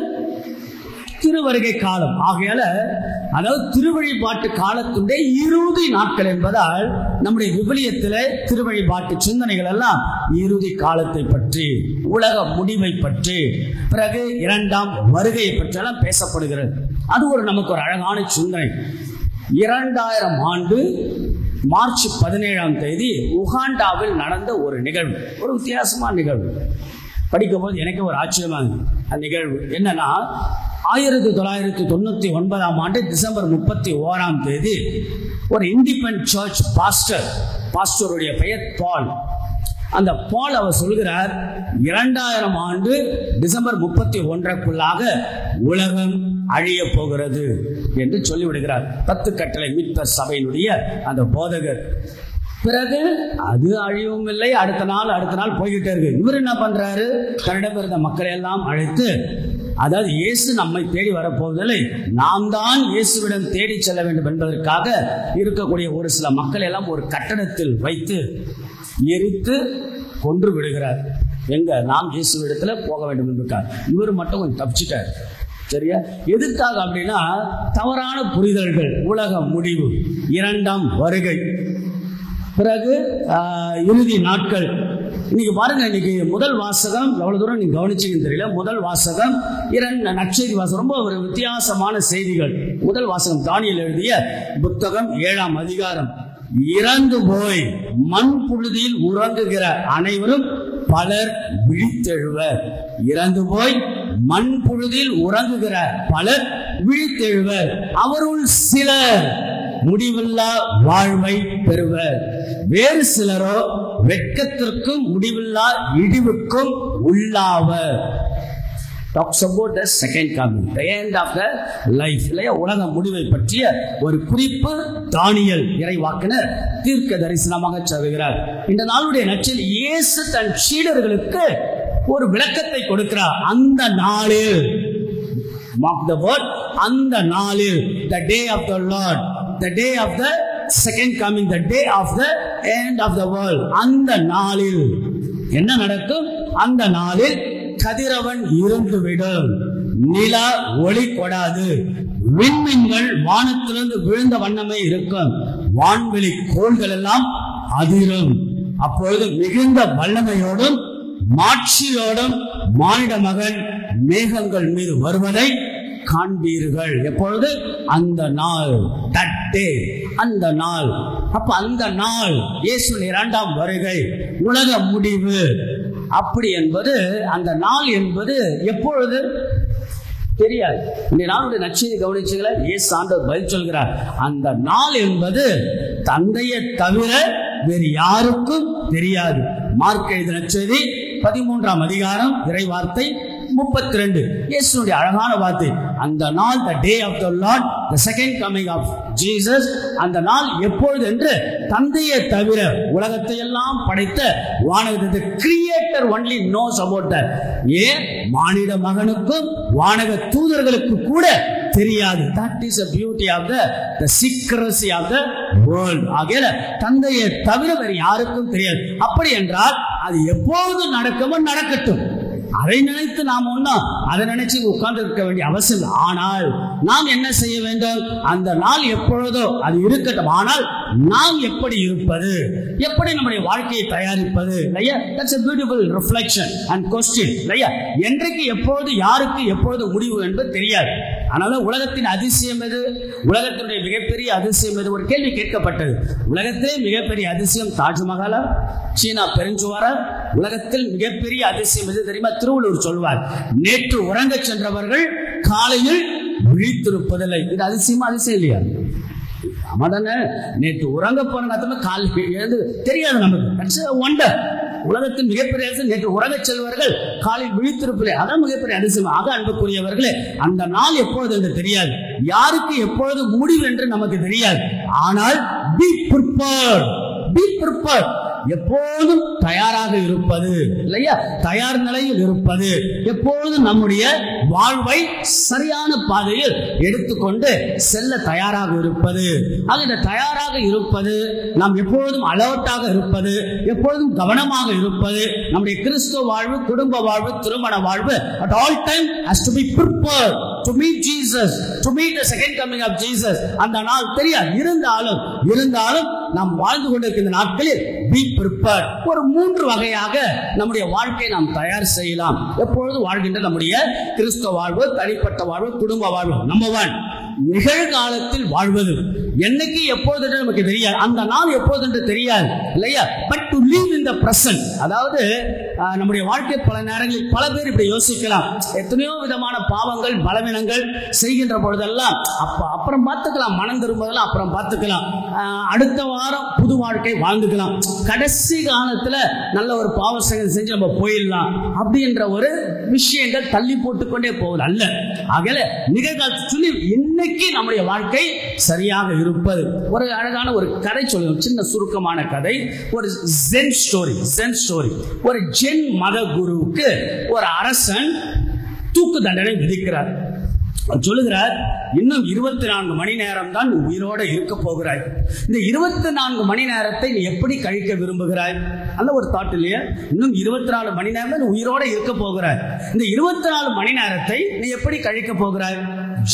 திருவருகை காலம். ஆகையால அதாவது திருவழிபாட்டு காலத்துடைய இறுதி நாட்கள் என்பதால் நம்முடைய விவிலியத்தில் திருவழிபாட்டு சிந்தனைகள் எல்லாம் இறுதி காலத்தை பற்றி, உலக முடிவை பற்றி, பிறகு இரண்டாம் வருகையை பற்றி எல்லாம் பேசப்படுகிறது. அது நமக்கு ஒரு அழகான சிந்தனை. 2000 ஆண்டு மார்ச் 17ஆம் தேதி உகாண்டாவில் நடந்த ஒரு நிகழ்வு, ஒரு வித்தியாசமான நிகழ்வு. படிக்கும் போது எனக்கு ஒரு ஆச்சரியமாக அந்த நிகழ்வு என்னன்னா, 1999ஆம் ஆண்டு டிசம்பர் 31ஆம் தேதி ஒரு இண்டிபெண்டன்ட் சர்ச் பாஸ்டருடைய பெயர் பால். அந்த பால் அவர் சொல்கிறார், 2000 ஆண்டு டிசம்பர் 31க்குள்ளாக உலகம் அழிய போகிறது என்று சொல்லிவிடுகிறார். 10 கட்டளை மீட்பர் சபையினுடைய அந்த போதகர். பிறகு அது அழியவும் இல்லை, அடுத்த நாள் போய்கிட்டே இருக்கு. இவர் என்ன பண்றாரு, தன்னிடம் இருந்த மக்களை எல்லாம் அழைத்து, அதாவது இயேசு நம்மை தேடி வரப்போவதில்லை, நாம் தான் இயேசுவிடம் தேடி செல்ல வேண்டும் என்பதற்காக இருக்கக்கூடிய ஒரு சில மக்களை எல்லாம் ஒரு கட்டடத்தில் வைத்து எரித்து கொன்று விடுகிறார். எங்க நாம் இயேசுவிடத்துல போக வேண்டும் என்பதற்காக. இவர் மட்டும் கொஞ்சம் தப்பிச்சிட்டார். சரியா? எதுக்காக அப்படின்னா, தவறான புரிதல்கள், உலக முடிவு, இரண்டாம் வருகை, பிறகு இறுதி நாட்கள். இன்னைக்கு பாருங்க, இன்னைக்கு முதல் வாசகம் எவ்வளவு தூரம் நீங்க கவனிச்சீங்கன்னு தெரியல. முதல் வாசகம் நற்செய்தி வாசகம், ரொம்ப ஒரு வித்தியாசமான செய்திகள். முதல் வாசகம் தானியேல் எழுதிய புத்தகம் 7ஆம் அதிகாரம். இறந்து போய் மண் புழுதியில் உறங்குகிற அனைவரும் பலர் விழித்தெழுவர். இறந்து போய் மண் புழுதியில் உறங்குகிற பலர் விழித்தெழுவர். அவருள் சிலர் முடிவில்லா வாழ்வை பெறுவர், வேறு சிலரோ வெட்கத்திற்கும் முடிவில்லா இடிவுக்கும் உள்ளாவர். Talks about the second coming, the end of the life. இல்லையா? உலக முடிவை பற்றிய ஒரு குறிப்பு தானியேல் இறைவாக்கினர் தீர்க்க தரிசனமாக சொல்கிறார். இந்த நாளுடைய நற்செய்தி இயேசு தன் சீடர்களுக்கு ஒரு விளக்கத்தை கொடுக்கிறார். அந்த நாளில், mark the word, அந்த நாளில், the day of the Lord, the day of the second coming, the day of the end of the world. அந்த நாளில் என்ன நடக்கும்? அந்த நாளில் கதிரவன் இருந்துவிடும், நிலா ஒளி கொடாது, விண்மீன்கள் வானத்திலிருந்து விழுந்த வண்ணமே இருக்கும், வான்வெளி கோள்கள் எல்லாம் அதிரும். அப்பொழுது மிகுந்த வல்லமையோடும் மாட்சியோடும் மானிட மகன் மேகங்கள் மீது வருவதை காண்பீர்கள். எப்பொழுது? அந்த நாள், that day, அந்த நாள். அப்ப அந்த நாள் இயேசுவின் இரண்டாம் வருகை, உலக முடிவு. அப்படி என்பது, அந்த நாள் என்பது எப்பொழுது தெரியாது. இந்த நாளுடைய நற்செய்தி கவனிச்சுங்களா, இயேசு ஆண்டவர் பதில் சொல்கிறார். அந்த நாள் என்பது தந்தையை தவிர வேறு யாருக்கும் தெரியாது. மார்க் எழுதின நற்செய்தி 13ஆம் அதிகாரம் இறை வார்த்தை 32. இயேசுடைய அழகான வார்த்தை, அந்த நாள், the day of the Lord, the second coming of Jesus. அந்த நாள் எப்பொழுது என்று தந்தையை தவிர உலகத்தை எல்லாம் படைத்த வானகத்தை creator only knows about that. ஏன் மானிட மகனுக்கும் வானக தூதர்களுக்கு கூட தெரியாது. That is the beauty of the secrecy of the world. ஆகையால தந்தையை தவிர வேறு யாருக்கும் தெரியாது. அப்படி என்றால் அது எப்பொழுது நடக்குமோ நடக்கட்டும், அதை நினைத்து நாம் ஒன்றும் அதை நினைச்சு உட்கார்ந்து இருக்க வேண்டிய அவசியம் இல்லை. ஆனால் நாம் என்ன செய்ய வேண்டும்? அந்த நாள் எப்பொழுதோ அது இருக்கட்டும், ஆனால் நாம் எப்படி இருப்பது, எப்படி நம்முடைய வாழ்க்கையை தயாரிப்பது இல்லையா? That's a beautiful reflection and question இல்லையா? என்றைக்கு எப்பொழுது யாருக்கு எப்பொழுது முடிவு என்பது தெரியாது. அதனால உலகத்தின் அதிசயம் எது? உலகத்தினுடைய மிகப்பெரிய அதிசயம் எது? ஒரு கேள்வி கேட்கப்பட்டது. உலகத்திலே மிகப்பெரிய அதிசயம் தாஜ்மஹாலா, சீனா பெருஞ்சுவாரா? உலகத்தில் மிகப்பெரிய அதிசயம் எது தெரியுமா? திருவள்ளுவர் சொல்வார், நேற்று உறங்க சென்றவர்கள் காலையில் விழித்திருப்பதில்லை. இது அதிசயமா? அதிசயம் இல்லையா? ஆமாதானே? நேற்று உறங்க போன காலையில் தெரியாது நமக்கு. ஒண்டர். உலகத்தின் மிகப்பெரிய அதிசயம் நேற்று உறங்க செல்வர்கள் காலையில் விழித்திருப்பதில்லை. அதான் மிகப்பெரிய அதிசயம். ஆக அன்புக்குரியவர்களே, அந்த நாள் எப்பொழுது என்று தெரியாது, யாருக்கு எப்பொழுது முடிவு என்று நமக்கு தெரியாது. ஆனால் be prepared, be prepared. எப்போதும் தயாராக இருப்பது இல்லையா? தயார் நிலையில் இருப்பது, எப்பொழுதும் நம்முடைய வாழ்வை சரியான பாதையில் எடுத்துக்கொண்டு செல்ல தயாராக இருப்பது. ஆக இந்த தயாராக இருப்பது, நாம் எப்பொழுதும் அலர்ட்டாக இருப்பது, எப்பொழுதும் கவனமாக இருப்பது, நம்முடைய கிறிஸ்துவ வாழ்வு, குடும்ப வாழ்வு, திருமண வாழ்வு at all time has to be prepared. to meet Jesus, to meet the second coming of Jesus. அந்த நாள் தெரியாது. இருந்தாலும் நாம் வாழ்ந்து கொண்டிருக்கிற நாட்களில் be prepared. ஒரு 3 வகையாக நம்முடைய வாழ்க்கையை நாம் தயார் செய்யலாம். எப்பொழுது வாழ்கின்ற நம்முடைய கிறிஸ்தவ வாழ்வு, தனிப்பட்ட வாழ்வு, குடும்ப வாழ்வு. நம்பர் 1, நிகழ்காலத்தில் வாழ்வது. என்னைக்கு எப்பொழுது நமக்கு தெரியாது, அந்த நாள் எப்பொழுது என்று தெரியாது இல்லையா? But to live in the present. அதாவது நம்முடைய வாழ்க்கை பல நேரங்களில் பல பேர் இப்படி யோசிக்கலாம், எத்தனையோ விதமான பாவங்கள் பலவீனங்கள் செய்கின்ற பொழுதெல்லாம் அப்புறம் பார்த்துக்கலாம், மனம் திரும்புவதெல்லாம் அப்புறம் பார்த்துக்கலாம், அடுத்த வாரம் புது வாழ்க்கை வாழ்ந்துக்கலாம், கடைசி காலத்துல நல்ல ஒரு பாவ செயல் செஞ்சு நம்ம போயிடலாம் அப்படின்ற ஒரு விஷயங்கள் தள்ளி போட்டுக்கொண்டே போவது அல்ல. ஆகல நிகழ்காலத்தை சொல்லி இன்னைக்கு நம்முடைய வாழ்க்கை சரியாக இருப்பது. ஒரு அழகான ஒரு கதை சொல்லுவோம், சின்ன சுருக்கமான கதை. ஒரு ஜென் ஸ்டோரி. ஒரு ஜென் மத குருவுக்கு ஒரு அரசன் தூக்கு தண்டனை விதிக்கிறார். சொல்லுகிறார், இன்னும் 24 மணி நேரம் தான் உயிரோட இருக்க போகிறாய். இந்த 24 மணி நேரத்தை நீ எப்படி கழிக்க விரும்புகிறாய்? அந்த ஒரு தாட் இல்லையா? இன்னும் 24 மணி நேரம் தான் உயிரோட இருக்க போகிறாய். இந்த 24 மணி நேரத்தை நீ எப்படி கழிக்க போகிறாய்?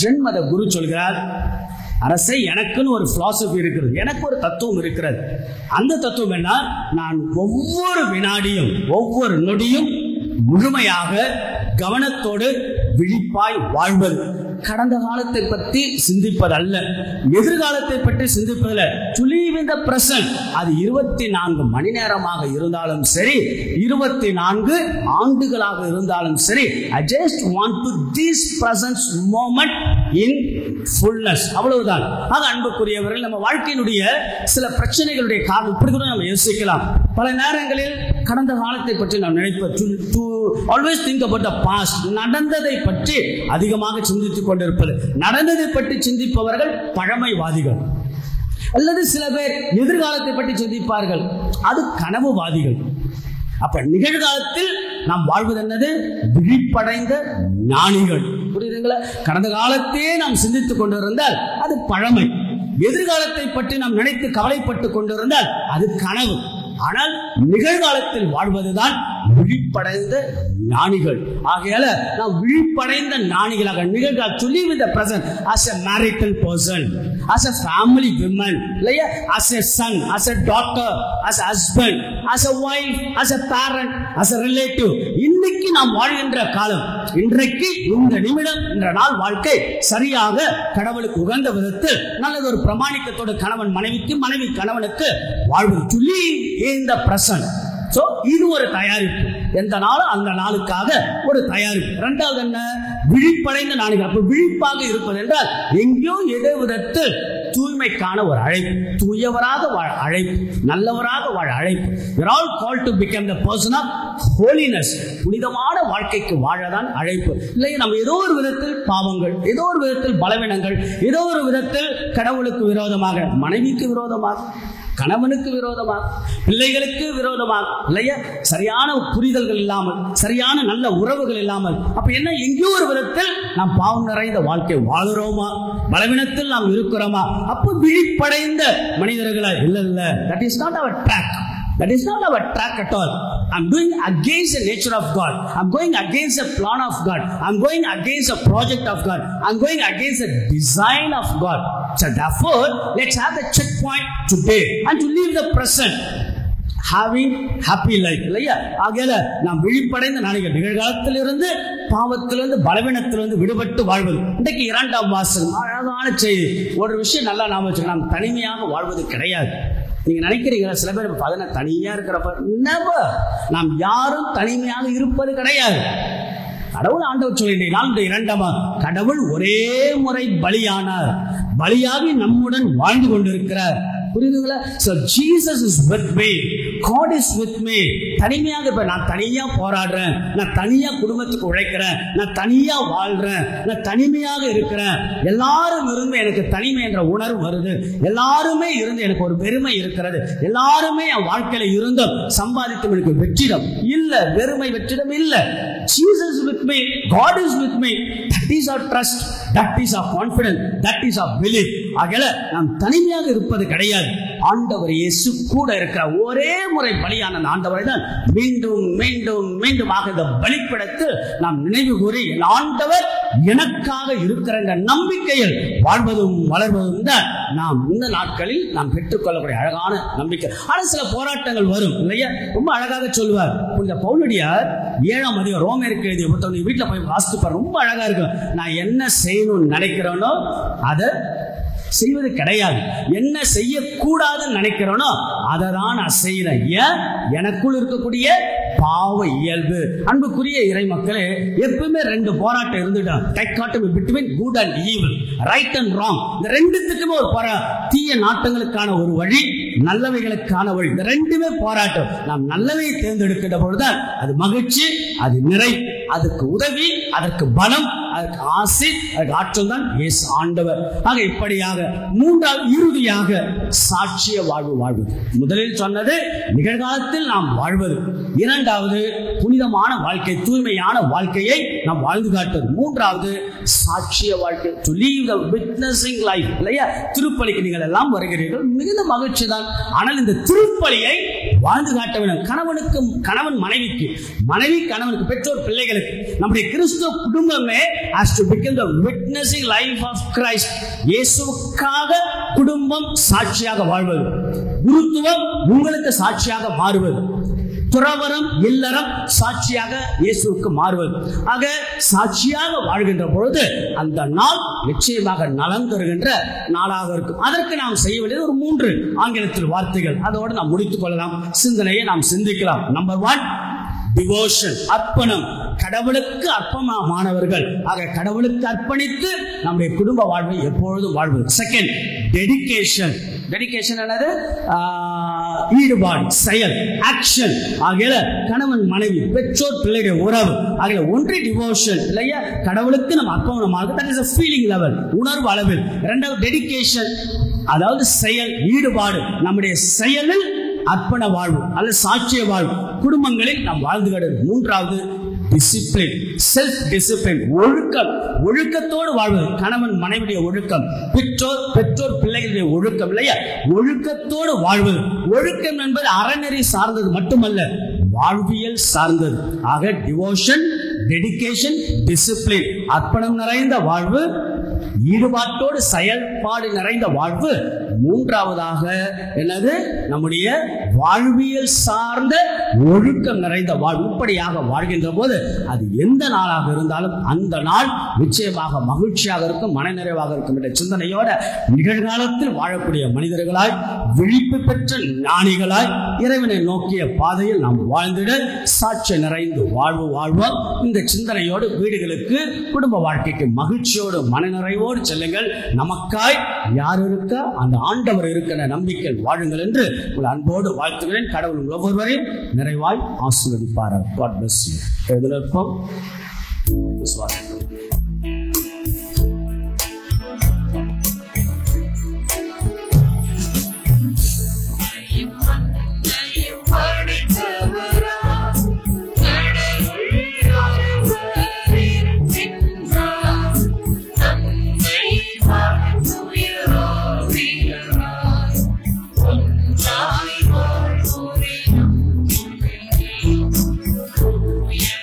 ஜென் மத குரு சொல்கிறார், அரசை, எனக்குன்னு ஒரு பிலாசபி இருக்கிறது, எனக்கு ஒரு தத்துவம் இருக்கிறது. அந்த தத்துவம் என்ன? நான் ஒவ்வொரு வினாடியும் ஒவ்வொரு நொடியும் முழுமையாக கவனத்தோடு விழிப்பாய் வாழ்வது. கடந்த காலத்தை பற்றி சிந்திப்பதல்ல, எதிர்காலத்தை பற்றி சிந்திப்பதில்லை. to live in the present. அது 24 மணி நேரமாக இருந்தாலும் சரி, 24 ஆண்டுகளாக இருந்தாலும் சரி, I just want to this present moment in fullness. அவ்வளவுதான். ஆக அன்புக்குரியவர்கள், நம்ம வாழ்க்கையினுடைய சில பிரச்சனைகளுடைய காரணம் இப்படி கூட நம்ம யோசிக்கலாம். பல நேரங்களில் கடந்த காலத்தை பற்றி நாம் நினைப்பது, to always think about the past. நடந்ததை பற்றி அதிகமாக சிந்தித்துக் கொண்டிருப்பது. நடந்ததை பற்றி சிந்திப்பவர்கள் பழமைவாதிகள். அல்லது சில பேர் எதிர்காலத்தை பற்றி சிந்திப்பார்கள், அது கனவுவாதிகள். அப்ப நிகழ்காலத்தில் நாம் வாழ்வது என்னது? விழிப்படைந்த ஞானிகள். புரியுதுங்களா? கடந்த காலத்தையே நாம் சிந்தித்துக் கொண்டிருந்தால் அது பழமை. எதிர்காலத்தை பற்றி நாம் நினைத்து கவலைப்பட்டுக் கொண்டிருந்தால் அது கனவு. ஆனால் நிகழ்காலத்தில் வாழ்வதுதான் விழிப்படைந்த ஞானிகள். ஆகையால நாம் விழிப்படைந்த ஞானிகளாக நிகழ்கால to live in the present as a marital person, as a family woman, as a son, as a daughter, as a husband, as a wife, as a parent, as a relative. இன்னைக்கு நாம் வாழ்கின்ற காலம், இன்றைக்கு இந்த நிமிடம் என்ற நாள் வாழ்க்கை சரியாக கடவுளுக்கு உகந்த விதத்தில் நல்லது ஒரு பிரமாணிக்கத்தோடு கணவன் மனைவிக்கு, மனைவி கணவனுக்கு வாழ்வது. to live in the present. So இது ஒரு தயாரிப்பு. எந்த நாளும் அந்த நாளுக்காக ஒரு தயாரிப்பு. இரண்டாவது என்ன? விழிப்படைந்த ஞானிகள். அப்ப விழிப்பாக இருப்பது என்றால் எங்கேயோ ஏதோ விதத்தில் தூய்மைக்கான ஒரு அழைப்பு, தூயவராக வாழ அழைப்பு, நல்லவராக வாழ அழைப்பு. We are all called to become the person of holiness. புனிதமான வாழ்க்கைக்கு வாழதான் அழைப்பு. இல்லை நம்ம ஏதோ ஒரு விதத்தில் பாவங்கள், ஏதோ ஒரு விதத்தில் பலவீனங்கள், ஏதோ ஒரு விதத்தில் கடவுளுக்கு விரோதமாக, மனைவிக்கு விரோதமாக, கணவனுக்கு விரோதமாக, பிள்ளைகளுக்கு விரோதமாக, இல்லையா சரியான புரிதல்கள் இல்லாமல், சரியான நல்ல உறவுகள் இல்லாமல், அப்ப என்ன எங்கேயோ ஒரு விதத்தில் நாம் பாவம் நிறைந்த வாழ்க்கை வாழுறோமா, பலவீனத்தில் நாம் இருக்கிறோமா? அப்போ விழிப்படைந்த மனிதர்களா? இல்ல, that is not our track. That is not our track at all. I'm going against the nature of God. I'm going against the plan of God. I'm going against the project of God. I'm going against the design of God. So therefore, let's have the checkpoint today and to live the present, having happy life. இல்லையா? ஆகையால நாம் விழிப்படைந்த நாளைக்கு நிகழ்காலத்திலிருந்து, பாவத்திலிருந்து, பலவீனத்திலிருந்து விடுபட்டு வாழ்வது. இன்றைக்கு 2ஆம் வாசகம் அழகான செய்தி. ஒரு விஷயம் நல்லா நாம வச்சுக்கலாம், நாம் தனிமையாக வாழ்வது கிடையாது. நீங்க நினைக்கிறீங்களா? சில பேர் பார்த்தா தனியா இருக்கிறப்ப, நெவர். நாம் யாரும் தனிமையாக இருப்பது கிடையாது. கடவுள் ஆண்டவர் சொல்லிட்டு 2ஆம் கடவுள் ஒரே முறை பலியானார், பலியாகி நம்முடன் வாழ்ந்து கொண்டிருக்கிறார். புரியுதுங்களா? So Jesus is with me. God is with me. தனிமையாக இப்ப நான் தனியா போராடுறேன், நான் தனியா குடும்பத்துக்கு உழைக்கிறேன், நான் தனியா வாழ்றேன், நான் தனிமையாக இருக்கிறேன், எல்லாரும் இருந்து எனக்கு தனிமை என்ற உணர்வு வருது, எல்லாருமே இருந்து எனக்கு ஒரு பெருமை இருக்கிறது, எல்லாருமே என் வாழ்க்கையில இருந்தும் சம்பாதித்தும் எனக்கு வெற்றிடம் இல்ல, வெறுமை வெற்றிடம் இல்ல. Jesus is with me, God is with me. That is our trust, that is our confidence, that is our belief. ஆகல நாம் தனிமையாக இருப்பது கிடையாது. ஆண்டவர் இயேசு கூட இருக்கிற ஒரே முறை பலியான அந்த ஆண்டவரை தான் மீண்டும் மீண்டும் மீண்டுமாக இந்த பலிப்பிடத்தில் நாம் நினைவு கூறி ஆண்டவர் எனக்காக இருக்கிற நம்பிக்கையில் வாழ்வதும் வளர்வதும் தான் நாம் இந்த நாட்களில் நாம் பெற்றுக்கொள்ளக்கூடிய அழகான நம்பிக்கை. ஆனால் சில போராட்டங்கள் வரும் இல்லையா? ரொம்ப அழகாக சொல்லுவார் புனித பவுலடியார் 7ஆம் அதிகாரம் ரோமருக்கு எழுதிய புத்தகம் வீட்டில் போய் வாசித்துப்பார். ரொம்ப அழகா இருக்கும். நான் என்ன செய்யணும்னு நினைக்கிறேனோ அதை செய்வது கிடையாது, என்ன செய்யக்கூடாதுன்னு நினைக்கிறோனோ அதை தான் நான் செய்யறேன். ஏன்? எனக்குள் இருக்கக்கூடிய பாவ இயல்பு. அன்புக்குரிய இறை மக்களே, எப்பவுமே 2 போராட்டம் இருந்துட்டான். Dichotomy between good and evil, right and wrong. இந்த ரெண்டுத்துக்குமே ஒரு தீய நாட்டங்களுக்கான ஒரு வழி, நல்லவைகளுக்கான வழி. இந்த ரெண்டுமே போராட்டம். நாம் நல்லவையை தேர்ந்தெடுக்கின்ற பொழுதுதான் அது மகிழ்ச்சி, அது நிறை, அதுக்கு உதவி, அதற்கு பலம், அதற்கு ஆசை, அதற்கு ஆற்றல் தான் இயேசு ஆண்டவர். ஆக இப்படியாக மூன்றாவது இறுதியாக சாட்சிய வாழ்வு வாழ்வது. முதலில் சொன்னது நிகழ்காலத்தில் நாம் வாழ்வது. இரண்டாவது புனிதமான வாழ்க்கை, தூய்மையான வாழ்க்கையை நாம் வாழ்ந்து காட்டுவது. மூன்றாவது சாட்சிய வாழ்க்கை, to live the witnessing life. இல்லையா? திருப்பலிக்கு நீங்கள் எல்லாம் வருகிறீர்கள், மிகுந்த மகிழ்ச்சி தான். ஆனால் இந்த திருப்பலியை வாழ்ந்து காட்ட வேண்டும். கணவனுக்கும் கணவன் மனைவிக்கு, மனைவி கணவனுக்கு, பெற்றோர் பிள்ளைகளுக்கு, நம்முடைய கிறிஸ்துவ குடும்பமே has to become the witnessing life of Christ. இயேசுவுக்காக குடும்பம் சாட்சியாக வாழ்வது, குருத்துவம் உங்களுக்கு சாட்சியாக மாறுவது, துறவரம் இல்லறம் சாட்சியாக இயேசுவுக்கு மாறுவது. ஆக சாட்சியாக வாழ்கின்ற பொழுது அந்த நாள் நிச்சயமாக நலம் தருகின்ற நாளாக இருக்கும். அதற்கு நாம் செய்ய வேண்டியது ஒரு 3 ஆங்கிலத்தில் வார்த்தைகள். அதோடு நாம் முடித்துக் கொள்ளலாம், சிந்தனையை நாம் சிந்திக்கலாம். நம்பர் 1, டிவோஷன், அர்ப்பணம். கடவுளுக்கு அர்ப்பணமானவர்கள், ஆக கடவுளுக்கு அர்ப்பணித்து நம்முடைய குடும்ப வாழ்வை எப்பொழுதும் வாழ்வது. Second, dedication. டெடிகேஷன் என்னது? ஈடுபாடு, செயல், ஆக்ஷன். ஆகிய கணவன் மனைவி, பெற்றோர் பிள்ளைகள் உறவு. ஆகிய ஒன்று டிவோஷன் இல்லையா? கடவுளுக்கு நம்ம அர்ப்பணமாக, that is a feeling level, உணர்வு அளவில். இரண்டாவது டெடிகேஷன், அதாவது செயல், ஈடுபாடு. நம்முடைய செயலில் அர்ப்பண வாழ்வு அல்லது சாட்சிய வாழ்வு குடும்பங்களில் நாம் வாழ்ந்து கிடக்கு. மூன்றாவது டிசிப்ளின், செல்ஃப் டிசிப்ளின், ஒழுக்கம். ஒழுக்கத்தோடு வாழ்வது, கணவன் மனைவியுடைய ஒழுக்கம், பெற்றோர் பிள்ளைகளுடைய ஒழுக்கம் இல்லையா? ஒழுக்கத்தோடு வாழ்வது. ஒழுக்கம் என்பது அறநெறி சார்ந்தது மட்டுமல்ல, வாழ்வியல் சார்ந்தது. ஆக டிவோஷன், டெடிகேஷன், டிசிப்ளின், அர்ப்பணம் நிறைந்த வாழ்வு, ஈடுபாட்டோடு செயல்பாடு நிறைந்த வாழ்வு. மூன்றாவதாக என்னது? நம்முடைய வாழ்வியல் சார்ந்த ஒழுக்கம் நிறைந்த வாழ்வு. இப்படியாக வாழ்கின்ற போது அது எந்த நாளாக இருந்தாலும் அந்த நாள் நிச்சயமாக மகிழ்ச்சியாக இருக்கும், மனநிறைவாக இருக்கும் என்ற சிந்தனையோட நிகழ்காலத்தில் வாழக்கூடிய மனிதர்களாய், விழிப்பு பெற்ற ஞானிகளாய், இறைவனை நோக்கிய பாதையில் நாம் வாழ்ந்திட சாட்சி நிறைந்து வாழ்வோம். இந்த சிந்தனையோடு வீடுகளுக்கு, குடும்ப வாழ்க்கைக்கு மகிழ்ச்சியோடு மனநிறைவோடு செல்லுங்கள். நமக்காய் யார் இருக்க? அந்த ஆண்டவர் இருக்கிற நம்பிக்கை வாழுங்கள் என்று உங்கள் அன்போடு வாழ்த்துகிறேன். கடவுள் ஒவ்வொருவரையும் நிறைவாய் ஆசீர்வதிப்பார். God bless you. எழுதினோம் விசுவாசம்.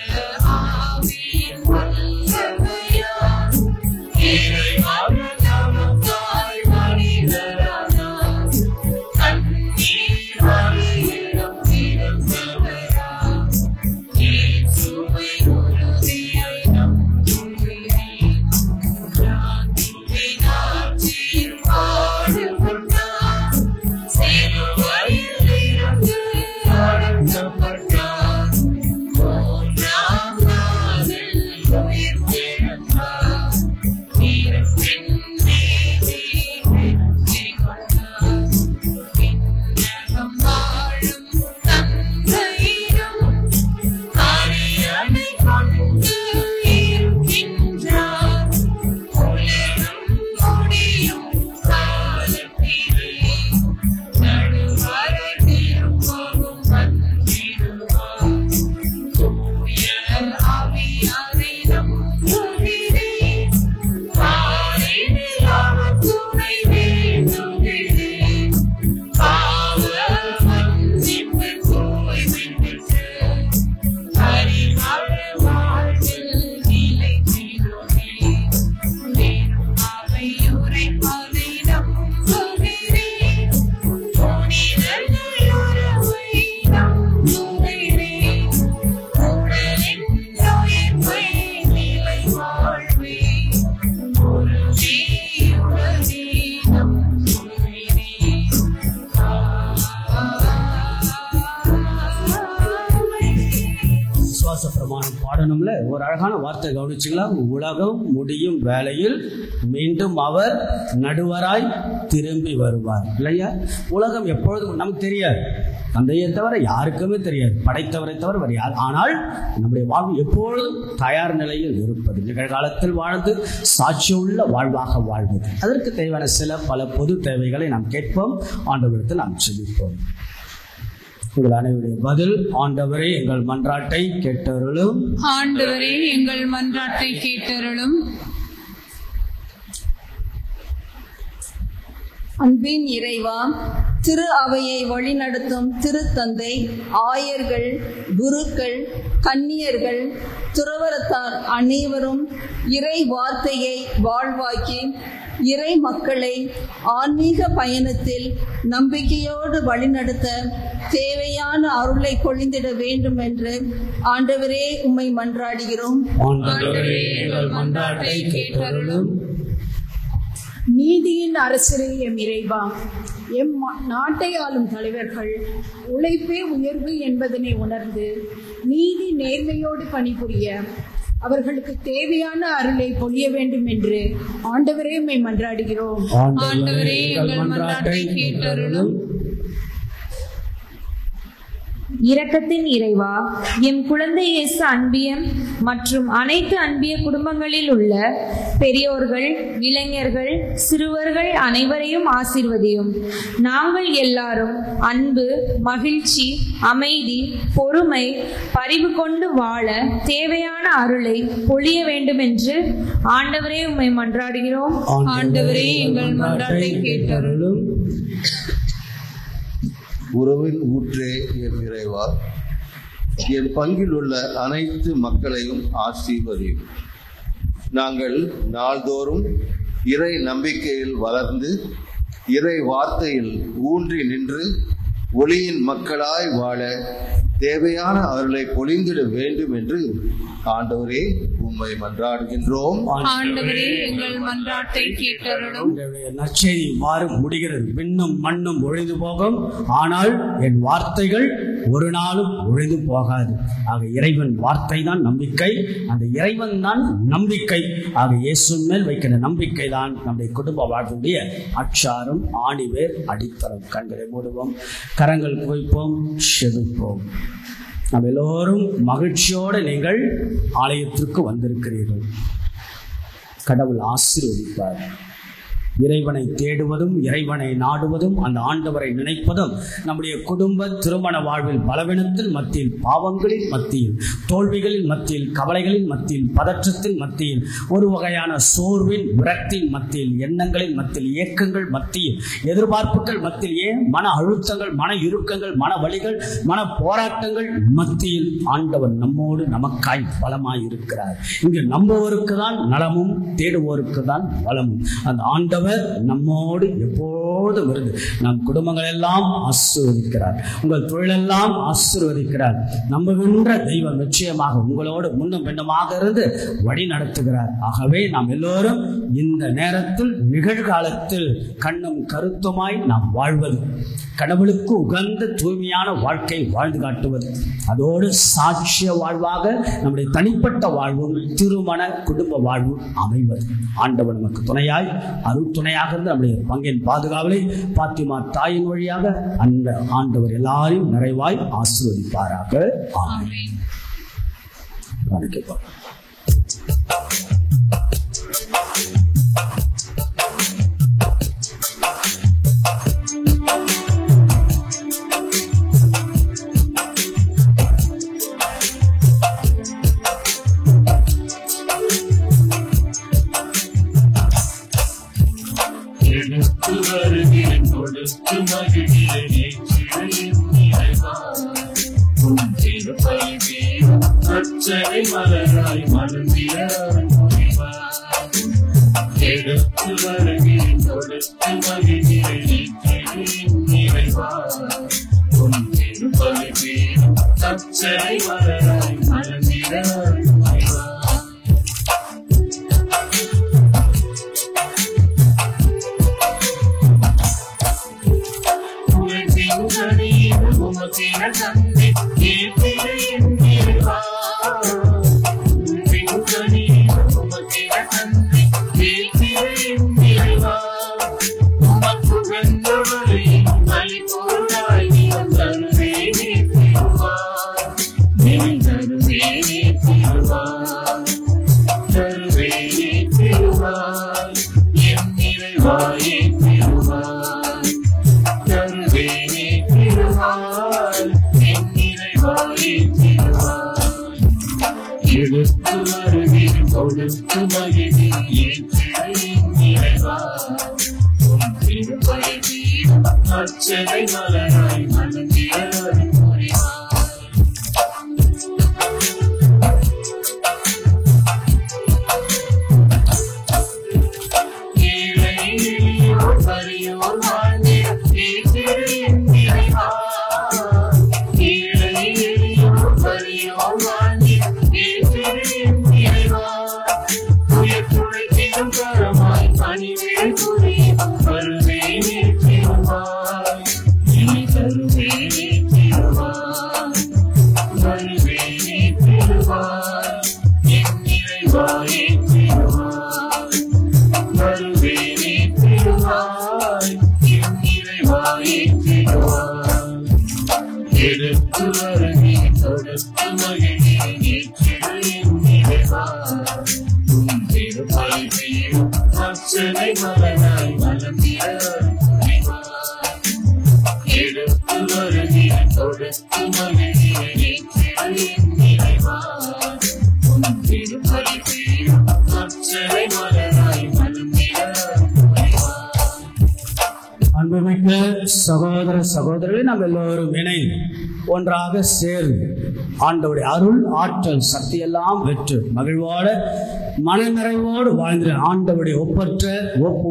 Yeah. ஒரு அழகான வார்த்தை கவனிச்சுங்களா? உலகம் முடியும் வேளையில் மீண்டும் அவர் நடுவராய் திரும்பி வருவார் இல்லையா? உலகம் எப்பொழுதும் நமக்கு தெரியாது, தந்தையை தவிர யாருக்குமே தெரியாது, படைத்தவரை தவிர வேறு யார். ஆனால் நம்முடைய வாழ்வு எப்பொழுதும் தயார் நிலையில் இருப்பது, நிகழ்காலத்தில் வாழ்ந்து சாட்சியுள்ள வாழ்வாக வாழ்வது. அதற்கு தேவையான சில பல பொது தேவைகளை நாம் கேட்போம், ஆண்டவரிடத்தில் நாம் செபிப்போம். உங்கள் அனைவருடைய பதில்: ஆண்டவரே எங்கள் மன்றாட்டை கேட்டருளும். ஆண்டவரே எங்கள் மன்றாட்டை கேட்டருளும். அன்பின் இறைவா, திரு அவையை வழிநடத்தும் திருத்தந்தை, ஆயர்கள், குருக்கள், கன்னியர்கள், துறவரத்தார் அனைவரும் இறை வார்த்தையை வாழ்வாக்கி இறை மக்களை ஆன்மீக பயணத்தில் நம்பிக்கையோடு வழிநடத்த தேவையான அருளை பொழிந்திட வேண்டும் என்று ஆண்டவரே உம்மை மன்றாடுகிறோம். ஆண்டவரே எங்கள் மன்றாட்டை கேட்டருளும். நீதியின் அரசரே எம் இறைவா, எம் நாட்டை ஆளும் தலைவர்கள் உழைப்பே உயர்வு என்பதனை உணர்ந்து நீதி நேர்மையோடு பணிபுரிய அவர்களுக்கு தேவையான அருளை பொழிய வேண்டும் என்று ஆண்டவரே உம்மை மன்றாடுகிறோம். ஆண்டவரே எங்கள் மன்றாட்டை கேட்டருளும். இரக்கத்தின் இறைவா, எம் குழந்தை இயேசு அன்பியம் மற்றும் அனைத்து அன்பிய குடும்பங்களில் உள்ள பெரியோர்கள், இளைஞர்கள், சிறுவர்கள் அனைவரையும் ஆசீர்வதியும். நாங்கள் எல்லாரும் அன்பு, மகிழ்ச்சி, அமைதி, பொறுமை, பரிவு கொண்டு வாழ தேவையான அருளை பொழிய வேண்டும் என்று ஆண்டவரே உம்மை மன்றாடுகிறோம். ஆண்டவரே எங்கள் மன்றாட்டை கேட்டருளும். உறவின் ஊற்றே என் இறைவா, என் பங்கில் உள்ள அனைத்து மக்களையும் ஆசீர்வதியும். நாங்கள் நாள்தோறும் இறை நம்பிக்கையில் வளர்ந்து இறை வார்த்தையில் ஊன்றி நின்று ஒளியின் மக்களாய் வாழ தேவையான அருளை பொழிந்திட வேண்டும் என்று ஆண்டவரே உம்மை மன்றாடுகின்றோம். ஆண்டவரே எங்கள் மன்றாட்டை கேட்டருளும். நற்செய்தி இவ்வாறு முடிகிறது: விண்ணும் மண்ணும் ஒழிந்து போகும், ஆனால் என் வார்த்தைகள் ஒரு நாளும் ஒழிந்து போகாது. ஆக இறைவன் வார்த்தை தான் நம்பிக்கை, அந்த இறைவன் தான் நம்பிக்கை. ஆக இயேசு மேல் வைக்கிற நம்பிக்கை தான் நம்முடைய குடும்ப வாழ்வுடைய அச்சாரம், ஆணிவேர், அடித்தளம். கண்களை மூடுவோம், கரங்கள் குவிப்போம், செபிப்போம். நாம் எல்லோரும் மகிழ்ச்சியோடு நீங்கள் ஆலயத்திற்கு வந்திருக்கிறீர்கள். கடவுள் ஆசீர்வதிப்பார். இறைவனை தேடுவதும் இறைவனை நாடுவதும் அந்த ஆண்டவரை நினைப்பதும் நம்முடைய குடும்ப திருமண வாழ்வில் பலவீனத்தில் மத்தியில், பாவங்களின் மத்தியில், தோல்விகளின் மத்தியில், கவலைகளின் மத்தியில், பதற்றத்தின் மத்தியில், ஒரு வகையான சோர்வின் விரக்தியின் மத்தியில், எண்ணங்களின் மத்தியில், இயக்கங்கள் மத்தியில், எதிர்பார்ப்புகள் மத்தியில், ஏன் மன அழுத்தங்கள், மன இறுக்கங்கள், மன வலிகள், மன போராட்டங்கள் மத்தியில் ஆண்டவர் நம்மோடு நமக்காய் பலமாய் இருக்கிறார். இங்கு நம்புவோருக்கு தான் நலமும், தேடுவோருக்கு தான் பலமும். அந்த ஆண்டவர் நம்மோடு எப்போதும் இருந்து நம் குடும்பங்கள் எல்லாம் ஆசீர்வதிக்கிறார், உங்கள் தொழிலெல்லாம் ஆசீர்வதிக்கிறார். நம்புகின்ற தெய்வம் நிச்சயமாக உங்களோடு முன்னும் பின்னுமாக இருந்து வழி நடத்துகிறார். ஆகவே நாம் எல்லோரும் இந்த நேரத்தில் நிகழ்காலத்தில் கண்ணும் கருத்துமாய் நாம் வாழ்வது, கடவுளுக்கு உகந்த தூய்மையான வாழ்க்கை வாழ்ந்து காட்டுவது, அதோடு சாட்சிய வாழ்வாக நம்முடைய தனிப்பட்ட வாழ்வும் திருமண குடும்ப வாழ்வும் அமைவது. ஆண்டவர் நமக்கு துணையாய் அருட்துணையாக இருந்து நம்முடைய பங்கின் பாதுகாவலை பாத்திமா தாயின் வழியாக அந்த ஆண்டவர் எல்லாரையும் நிறைவாய் ஆசீர்வதிப்பாராக. ஆமென். வணக்கம். கொடுத்து மகிழ்கிறேன் அச்சனை மலராய் மலர்ந்திடான் எடுத்து வருகிறேன் கொடுத்து மகிழ்கிறேன் நிறைவா அச்சனை மலராய் மலர்ந்திடான் திருவாய் என் நிறைவாயே திருவாய் தருவேனே திருவாய் என் நிறைவாயே திருவாய் எடுத்து வருகிறேன் கொடுத்து மகிழ்ச்சி ஏற்றிடுவேன் நிறைவாய் உன் திருப்பதி தீரும் அச்சனை மலராய் மலர்ந்தியவன் புரிவாய் அன்புமிக்க சகோதர சகோதரர்களை நாம் எல்லோரும் இணைந்து ஒன்றாக சேர்ந்து ஆண்டவருடைய அருள் ஆற்றல் சக்தியெல்லாம் பெற்று மகிழ்வோட மனநிறைவோடு வாழ்ந்த ஆண்டவருடைய ஒப்பற்ற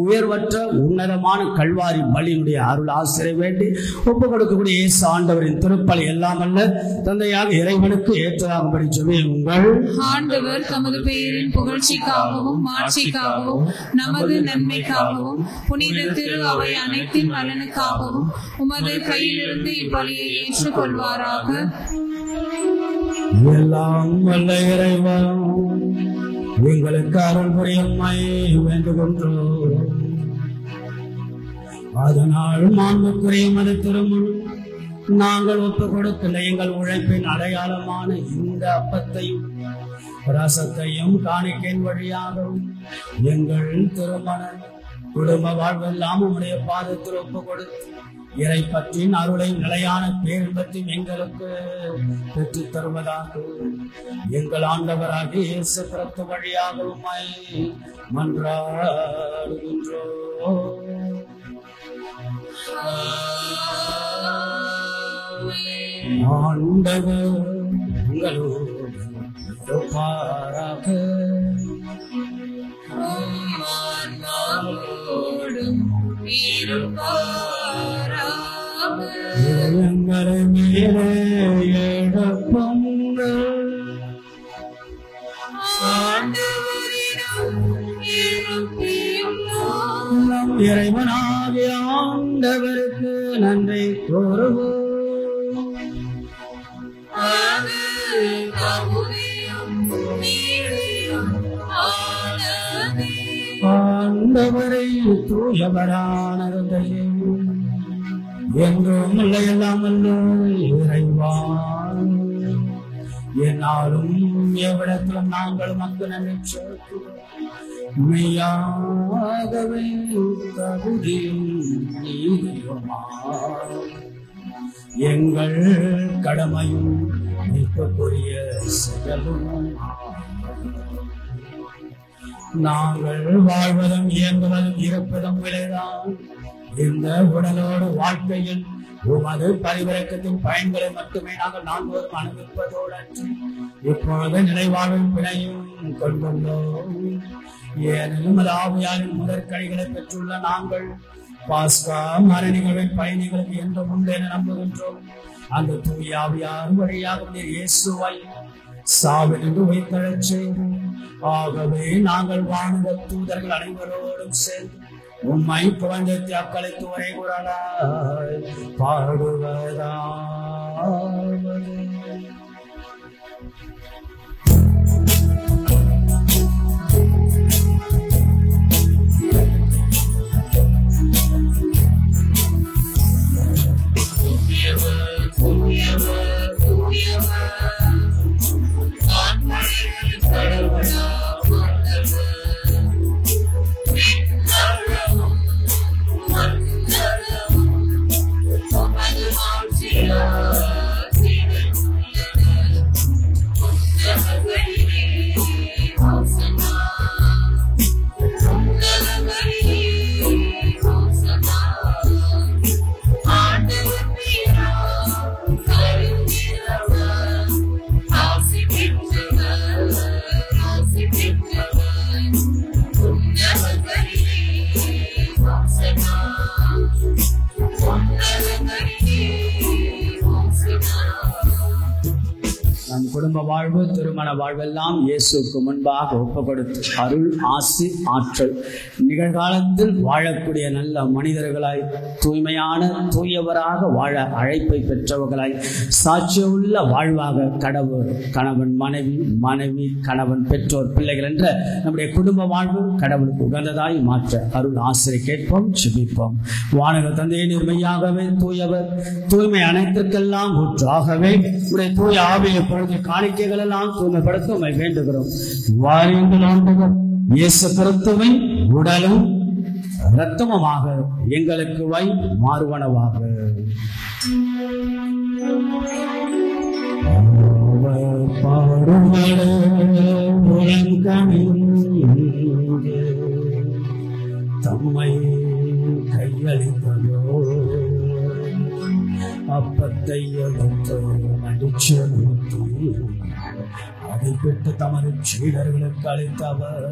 உயர்வற்ற உன்னதமான கல்வாரி பலியினுடைய அருள் ஆசிரியை வேண்டி ஒப்பு கொடுக்கக்கூடிய இயேசு ஆண்டவரின் திருப்பலி எல்லாம் அல்ல தந்தையாக இறைவனுக்கு ஏற்றதாகும்படி ஜெபியுங்கள். ஆண்டவர் தமது பெயரின் புகழ்ச்சிக்காகவும் மாட்சிக்காகவும் நமது நன்மைக்காகவும் புனித திரு அவை அனைத்தின் நலனுக்காகவும் உமது கையிலிருந்து இப்பலியை ஏற்றுக்கொள்வாராக. எல்லாம் வல்ல இறைவா எங்களுக்கு அருள் புரியம்மை வேண்டுகின்றோம். அதனால் மாண்புக்குரிய மது திருமுன் நாங்கள் ஒப்பு கொடுத்துள்ள எங்கள் உழைப்பின் அடையாளமான இந்த அப்பத்தையும் ரசத்தையும் காணிக்கையின் வழியாகவும் எங்கள் திருமண குடும்ப வாழ்வெல்லாம் உடைய பாதத்தில் ஒப்பு கொடுத்து இறை பற்றின் அருளை நிலையான பேரின்பத்தையும் எங்களுக்கு பெற்றுத் தருவதாக எங்கள் ஆண்டவராகிய இயேசு கிறிஸ்து வழியாகவும் மன்றாடுகின்றோம். ஆண்டவர் உங்களோடு இருப்பாராக. எங்களை மேலே எழுப்புங்கள். நம் இறைவனாகிய ஆண்டவருக்கு நன்றி கூறுவோம். ஆண்டவரை தூயவரான என்றும் இல்லை எல்லாம் அல்ல இறைவா என்னாலும் எவ்விடத்திலும் நாங்கள் மக்கள் நன்றி செலுத்துவோம். மெய்யாகவே தகுதி நீதியுமா எங்கள் கடமையும் மீட்புக்குரிய செயலும் நாங்கள் வாழ்வதும் இயங்குவதும் இருப்பதும் விளைதான் இந்த உடலோடு வாழ்க்கையில் உமது பரிவிறக்கத்தின் பயன்களை மட்டுமே நாங்கள் நான்கோரும் அனுபவிப்பதோடு இப்பொழுது நிலைவாழ்வின் பிணையும் கொண்டுள்ளோம். ஏனெனும் அது ஆவியாரின் முதற்கணிகளை பெற்றுள்ள நாங்கள் பாஸ்கா மரணிகளின் பயணிகளுக்கு என்று முன்பே நம்புகின்றோம். அந்த தூய ஆவியார் வழியாக நீர் இயேசுவை சாவிலிருந்து உயிர்த்தெழச் செய்து ஆகவே நாங்கள் வானக தூதர்கள் அனைவரோடும் சேர்ந்து உம்மை புகழ்ந்து அக்களித்து ஒரே குரலாய் பாடுவதாவது. குடும்ப வாழ்வு திருமண வாழ்வெல்லாம் இயேசுக்கு முன்பாக ஒப்பு கொடுத்து அருள் ஆசி ஆற்றல் நிகழ்காலத்தில் வாழக்கூடிய நல்ல மனிதர்களாய் தூய்மையான தூயவராக வாழ அழைப்பை பெற்றவர்களாய் சாட்சியுள்ள வாழ்வாக கணவன் மனைவி மனைவி கணவன் பெற்றோர் பிள்ளைகள் என்ற நம்முடைய குடும்ப வாழ்வு கடவுளுக்கு உகந்ததாய் மாற்ற அருள் ஆசிரியை கேட்போம் ஜெபிப்போம். வானக தந்தையை நிர்மையாகவே தூயவர் தூய்மை அனைத்திற்கெல்லாம் ஊற்றாகவே உடைய தூய ஆவியை பொழுது காணிக்கைகள் எல்லாம் தூய்மைப்படுத்த உம்மை வேண்டுகிறோம். வாரியங்கள் ஆண்டவர் இயேசு கிறிஸ்துவின் உடலும் இரத்தமுமாக எங்களுக்கு வை மாறுவனவாக. தம்மை கையளித்ததோ அப்பத்தை எடுத்து அடிச்சு அதை பெற்று தமது சீடர்களுக்கு அளித்தவர்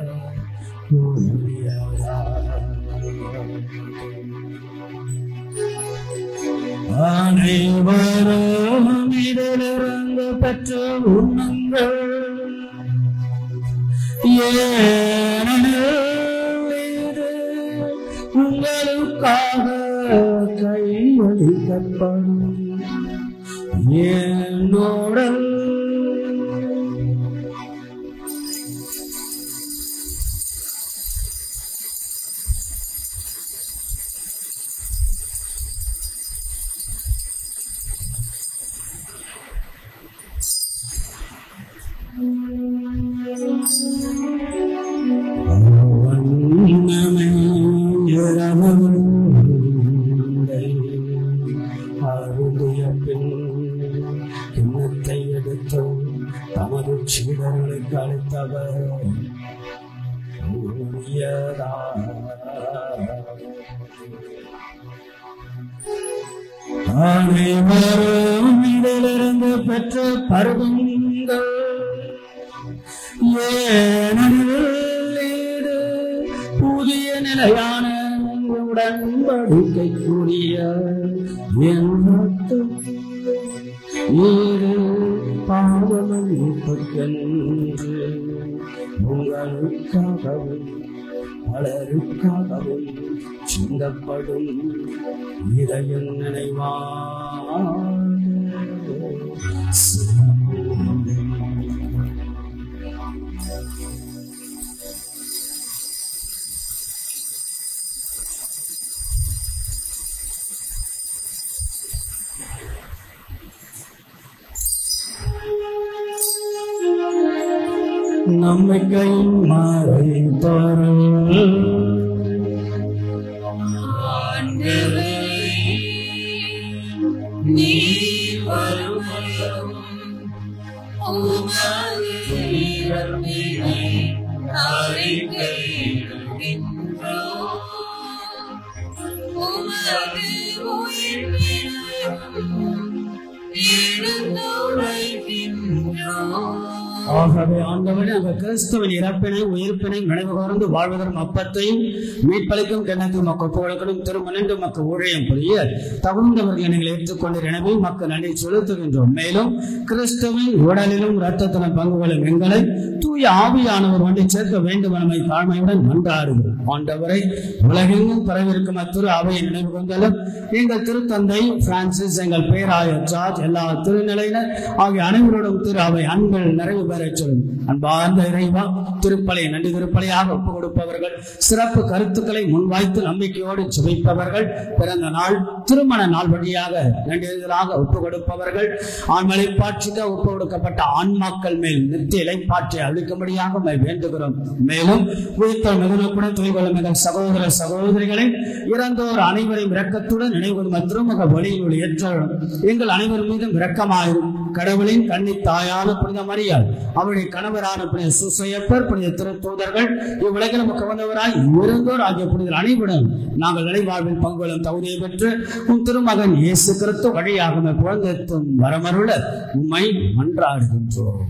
அனைவரும் இதிலிருந்து பெற்ற உண்ணுங்கள், ஏனெனில் இது உங்களுக்காக கையளிக்கப்படும் என்னோட அருந்திய பின் கிண்ணத்தை எடுத்து தமது சீடர்களுக்கு அளித்தவர் அனைவரும் இதிலிருந்து பெற்ற பருவங்கள், ஏனெனில் இது புதிய நிலையான உடன்படிக்கை கூடிய பாவமன்னிப்புக்கென்று உங்களுக்காகவும் பலருக்காகவும் சிந்தப்படும் இதய நினைவாக நம்பிக்கை மறைத்தோரும் நீ வருமளவும் ஆகவே ஆண்டவரே நாங்கள் கிறிஸ்துவின் இறப்பினை உயிர்ப்பினை நினைவு கூர்ந்து வாழ்வதற்கும் அப்பத்தையும் மீட்பளிக்கும் கிணத்து மக்கள் புகழக்களும் திருமணந்து மக்கள் ஊழியம் புரிய தகுந்தவர்கள் நீங்கள் ஏற்றுக்கொண்டு எனவே மக்கள் நன்றி செலுத்துகின்றோம். மேலும் கிறிஸ்துவின் உடலிலும் இரத்தத்திலும் பங்கு கொள்ளும் எங்களை தூய ஆவியானவர் ஒன்றை சேர்க்க வேண்டும் என தாழ்மையுடன் மன்றாடுகிறோம். ஆண்டவரை உலகெங்கும் பரவிருக்கும் அத்திரு அவையை நினைவு கொண்டாலும் எங்கள் திருத்தந்தை பிரான்சிஸ், எங்கள் பேராயர் ஜார்ஜ், எல்லா திருநிலையினர் ஆகிய அனைவரோடும் திரு அவை அன்பில் நிறைவு பெற சொல்லும். அன்பார்ந்த இறைவா, திருப்பலை நன்றி திருப்பலையாக ஒப்புக் கொடுப்பவர்கள், சிறப்பு கருத்துக்களை முன்வைத்து நம்பிக்கையோடு சுவைப்பவர்கள், பிறந்த நாள் திருமண நாள் வழியாக நன்றியாக ஒப்புக் கொடுப்பவர்கள், ஆண்மலை பாட்சிக்க ஒப்புக் கொடுக்கப்பட்ட ஆன்மாக்கள் மேல் நித்திய இலைப்பாற்றி அளிக்கும்படியாக வேண்டுகிறோம். மேலும் உயிர்த்தல் மிகுனக்குடன் துணைகொள்ளும் எங்கள் சகோதர சகோதரிகளை இறந்தோர் அனைவரையும் இரக்கத்துடன் நினைவுறும் திருமுக வழியில் ஏற்ற எங்கள் அனைவர் மீதும் இரக்கமாயிரும். கடவுளின் கன்னி தாயான புனித மரியாள், அவருடைய கணவரான புனித சூசையப்பர், புனித திருத்தூதர்கள், இவ்வுலகில் நமக்கு வந்தவராய் இருந்தோர் ஆகிய புனிதர் அனைவரும் நாங்கள் நிலைவாழ்வில் பங்குகளும் தகுதியை பெற்று உன் திருமகன் இயேசு கிறிஸ்து வழியாக குழந்தைத்தும் வரமருள உம்மை மன்றாடுகின்றோம்.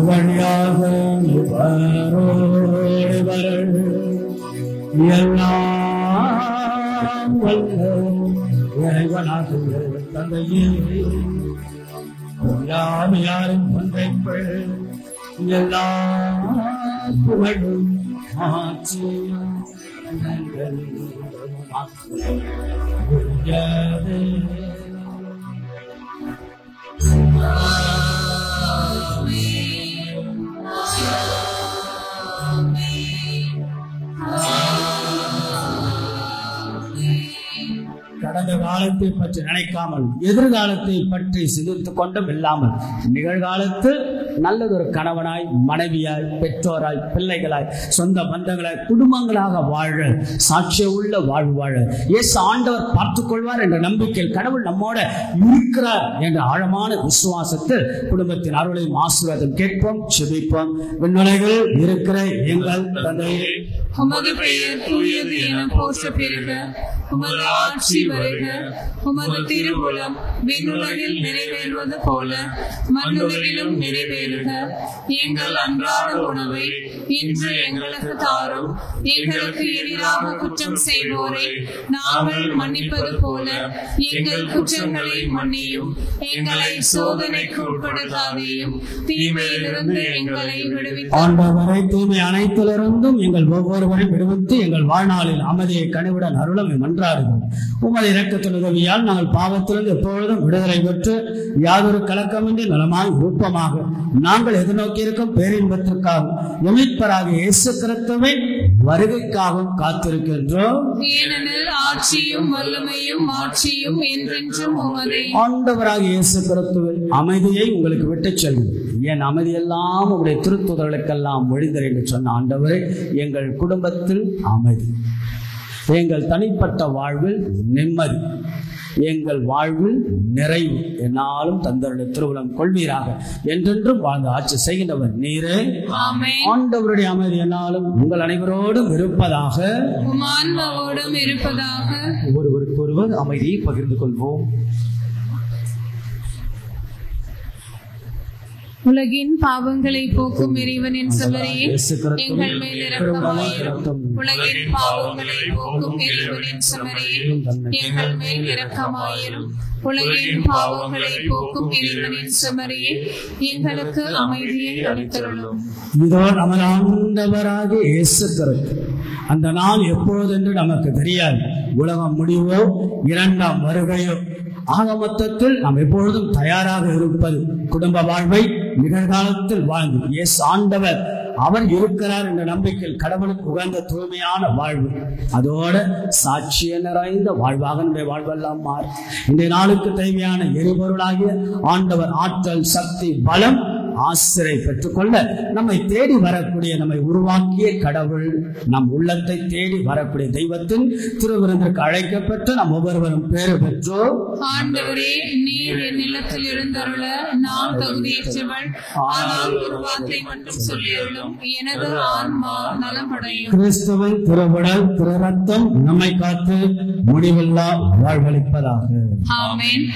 வழியாக எல்லாம் வல்ல இறைவனாக தந்தையே, யார் யாரும் ஒன்றைப்பள் எல்லா புகழும் ஆட்சியும் கடந்த காலத்தை பற்றி நினைக்காமல் எதிர்காலத்தை பற்றி சிந்தித்துக் கொண்டும் இல்லாமல் நிகழ்காலத்தில் நல்லதொரு கணவனாய், மனைவியாய், பெற்றோராய், பிள்ளைகளாய், சொந்த பந்தங்களாய், குடும்பங்களாக வாழ, சாட்சிய உள்ள வாழ்வு வாழ இயேசு ஆண்டவர் பார்த்துக் கொள்வார் என்ற நம்பிக்கையில் கடவுள் நம்மோட இருக்கிறார் என்ற ஆழமான விசுவாசத்தில் குடும்பத்தின் அருளையும் ஆசீர்வாதம் கேட்போம், செபிப்போம். விண்ணுலகில் இருக்கிற எங்கள் தந்தையே, உமது பெயர் தூயது என போற்ற பெறுக. உமது ஆட்சி வருக. உமது திருவுளம் விண்ணுலகில் நிறைவேறுவது போல மண்ணுலகிலும் நிறைவேறுக. எங்கள் அன்றாட உணவை இன்று எங்களுக்கு தாரும். எங்களுக்கு எதிராக குற்றம் செய்வோரை நாங்கள் மன்னிப்பது போல எங்கள் குற்றங்களை மன்னியும். எங்களை சோதனைக்கு உட்படுத்தாதேயும், தீமையிலிருந்து எங்களை விடுவித்து ஆண்டவரை தீமை அனைத்திலிருந்தும் எங்கள் ஒவ்வொருவரையும் விடுவித்து எங்கள் வாழ்நாளில் அமைதியை கனிவுடன் அருளும் மன்றாடுகிறோம். உமது இரக்கத்தின் உதவியால் நாங்கள் பாவத்திலிருந்து எப்பொழுதும் விடுதலை பெற்று யாதொரு கலக்கமின்றி நலமாய் விருப்பமாக நாங்கள் எதிர்நோக்கி இருக்கும் பேரின்பத்திற்காகவும் மீட்பராகிய இயேசு கிறிஸ்துவின் வருகைக்காகவும் காத்திருக்கின்றோம். ஏனெனில் ஆட்சியும் வல்லமையும் மாட்சியும் என்றென்றும் உமதே. ஆண்டவராகிய இயேசு கிறிஸ்துவின் அமைதியை உங்களுக்கு விட்டுச் செல்கிறேன், என் அமைதியெல்லாம் உங்களுடைய திருத்துதர்களுக்கெல்லாம் ஒழிந்தர் என்று சொன்ன ஆண்டவரே, எங்கள் குடும்பத்தில் அமைதி, எங்கள் தனிப்பட்ட வாழ்வில் நிம்மதி, எங்கள் வாழ்வில் நிறைவு என்னாலும் தந்தருடைய திருவுளம் கொள்வீராக. என்றென்றும் வாழ்ந்து ஆட்சி செய்கின்றவர் நீரே. ஆண்டவருடைய அமைதி என்னாலும் உங்கள் அனைவரோடும் இருப்பதாக, ஒருவருக்கொருவர் அமைதியை பகிர்ந்து கொள்வோம். உலகின் பாவங்களை போக்கும் இறைவனின் செம்மறியே, எங்கள் மேல் இரக்கமாயிரும். உலகின் பாவங்களை போக்கும் இறைவனின் செம்மறியே, எங்கள் மேல் இரக்கமாயிரும். உலகின் பாவங்களை போக்கும் இறைவனின் செம்மறியே, எங்களுக்கு அமைதியை அளித்தருளும். இதோ நமது ஆண்டவராகிய இயேசு கிறிஸ்து அந்த நாள் எப்பொழுதென்று நமக்கு தெரியாது. உலகம் முடிவோ இரண்டாம் வருகையோ, ஆக மொத்தத்தில் நாம் எப்பொழுதும் தயாராக இருப்பது குடும்ப வாழ்வை நிகழ்காலத்தில் வாழ்ந்து இயேசு ஆண்டவர் அவர் இருக்கிறார் என்ற நம்பிக்கையில் கடவுளுக்கு உகந்த தூய்மையான வாழ்வு, அதோட சாட்சிய நிறைந்த வாழ்வாக நம்முடைய வாழ்வெல்லாம் மாறும். இன்றைய நாளுக்கு தேவையான எரிபொருளாகிய ஆண்டவர் ஆற்றல், சக்தி, பலம், ஆசிரியை பெற்றுக்கொள்ள நம்மை தேடி வரக்கூடிய, நம்மை உருவாக்கிய கடவுள், நம் உள்ளத்தை தேடி வரக்கூடிய தெய்வத்தின் திருவிருந்திற்கு அழைக்கப்பட்டு நாம் ஒவ்வொருவரும் பேறு பெற்றோம். ஆண்டவரே, நீர் என் நிலத்தில் இருந்தருள நான் தகுதியற்றவள், ஆனால் ஒரு வார்த்தை மட்டும் சொல்லியுள்ளோம், எனது ஆன்மா நலமடையும். கிறிஸ்துவின் திருவுடல் திரு ரத்தம் நம்மை காத்து முடிவில்லா வாழ்வளிப்பதாக. ஆமென்.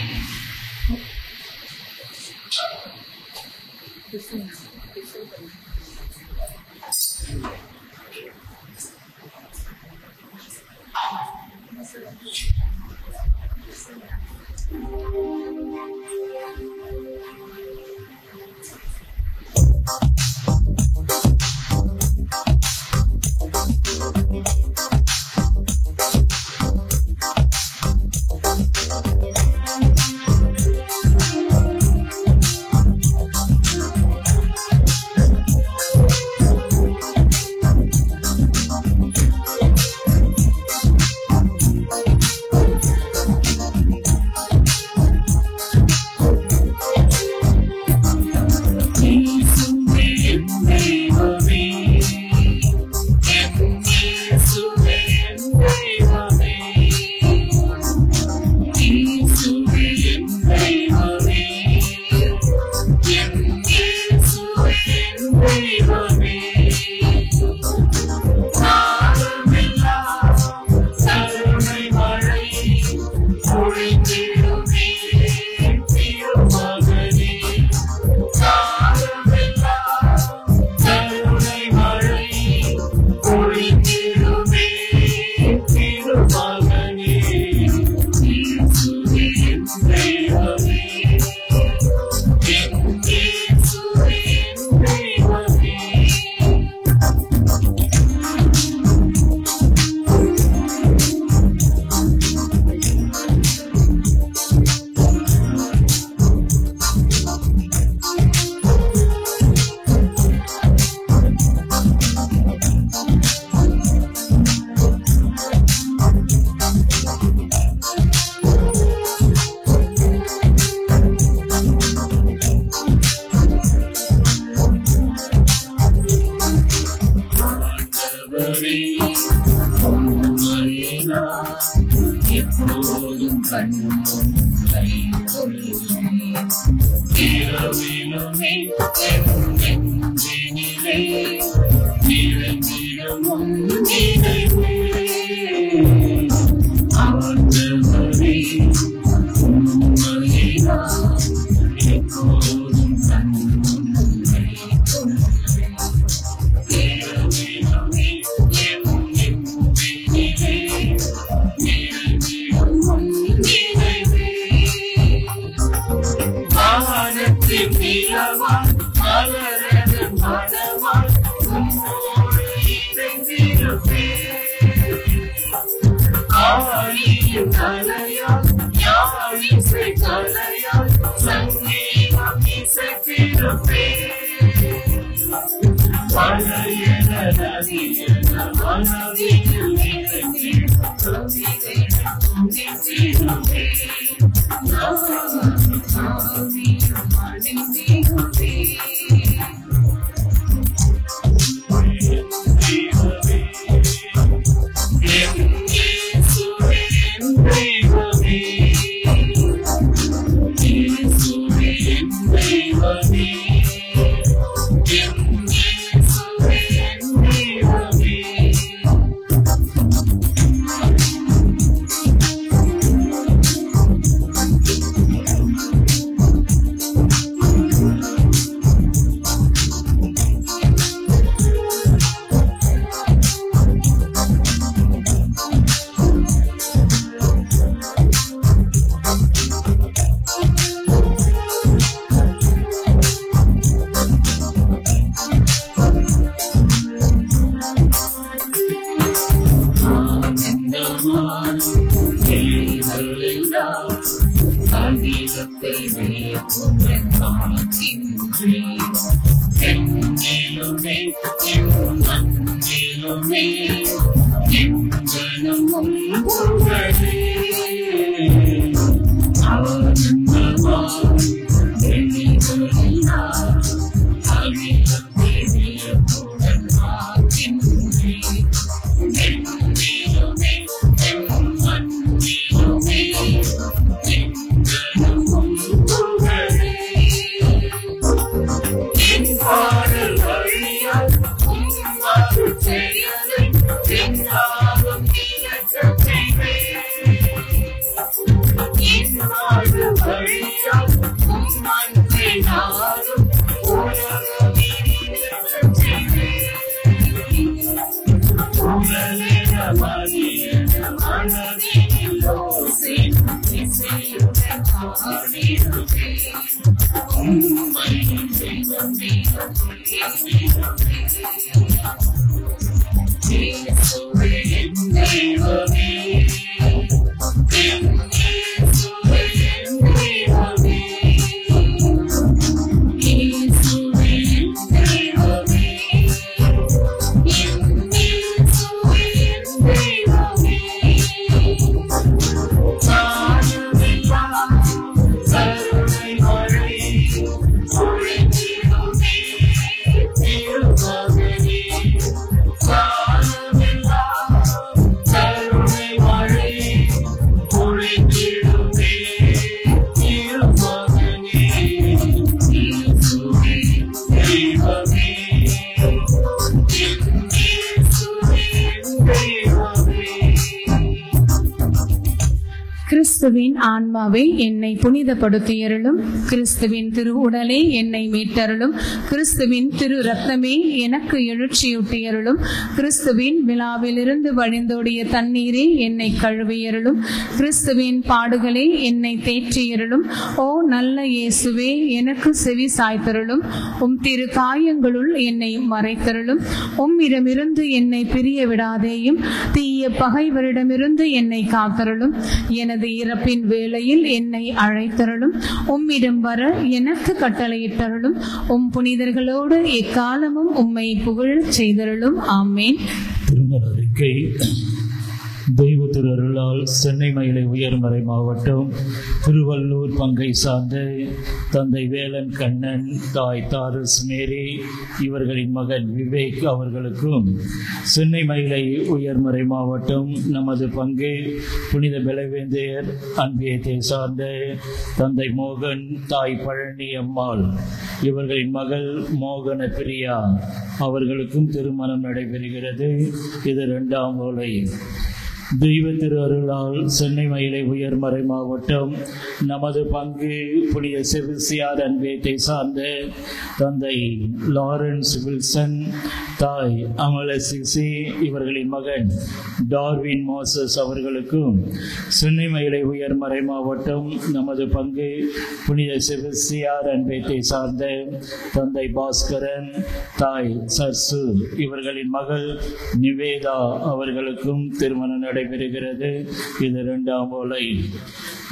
கிறிஸ்துவின் ஆன்மாவை என்னை புனிதப்படுத்தியருளும், கிறிஸ்துவின் திரு உடலே என்னை மீட்டருளும், கிறிஸ்துவின் திரு ரத்தமே எனக்கு எழுச்சியூட்டியருளும், கிறிஸ்துவின் விழாவிலிருந்து வழிந்தோடிய தண்ணீரே என்னை கழுவியருளும், கிறிஸ்துவின் பாடுகளே என்னை தேற்றியருளும். ஓ நல்ல இயேசுவே, எனக்கு செவி சாய்த்தருளும். உம் திரு காயங்களுள் என்னை மறைத்தருளும். உம்மிடமிருந்து என்னை பிரிய விடாதேயும். தீய பகைவரிடமிருந்து என்னை காத்தருளும். எனது இறப்பின் வேளையில் என்னை அழைத்தருளும். உம்மிடம் வர எனக்கு கட்டளையிட்டருளும். உம் புனிதர்களோடு எக்காலமும் உம்மை புகழச் செய்தருளும். ஆமேன். திருமண அறிக்கை. தெய்வ திருஅருளால் சென்னை மயிலை உயர்மறை மாவட்டம் திருவள்ளூர் பங்கை சார்ந்த தந்தை வேலன் கண்ணன், தாய் தாரஸ் மேரி இவர்களின் மகன் விவேக் அவர்களுக்கும், சென்னை மயிலை உயர்மறை மாவட்டம் நமது பங்கு புனித பெலவேந்தியர் அன்பியத்தை சார்ந்த தந்தை மோகன், தாய் பழனி அம்மாள் இவர்களின் மகள் மோகன பிரியா அவர்களுக்கும் திருமணம் நடைபெறுகிறது. இது 2ஆம் ஓலை. தெய்வ திரு அருளால் சென்னை மயிலை உயர்மறை மாவட்டம் நமது பங்கு புனித செபஸ்தியார் அன்பியத்தை சார்ந்த தந்தை லாரன்ஸ் வில்சன், தாய் அமலசிசி இவர்களின் மகன் டார்வின் மோசஸ் அவர்களுக்கும், சென்னை மயிலை உயர்மறை மாவட்டம் நமது பங்கு புனித செபஸ்தியார் அன்பியத்தை சார்ந்த தந்தை பாஸ்கரன், தாய் சர்சு இவர்களின் மகள் நிவேதா அவர்களுக்கும் திருமணம் நடைபெறுகிறது. இது 2ஆம் ஓலை.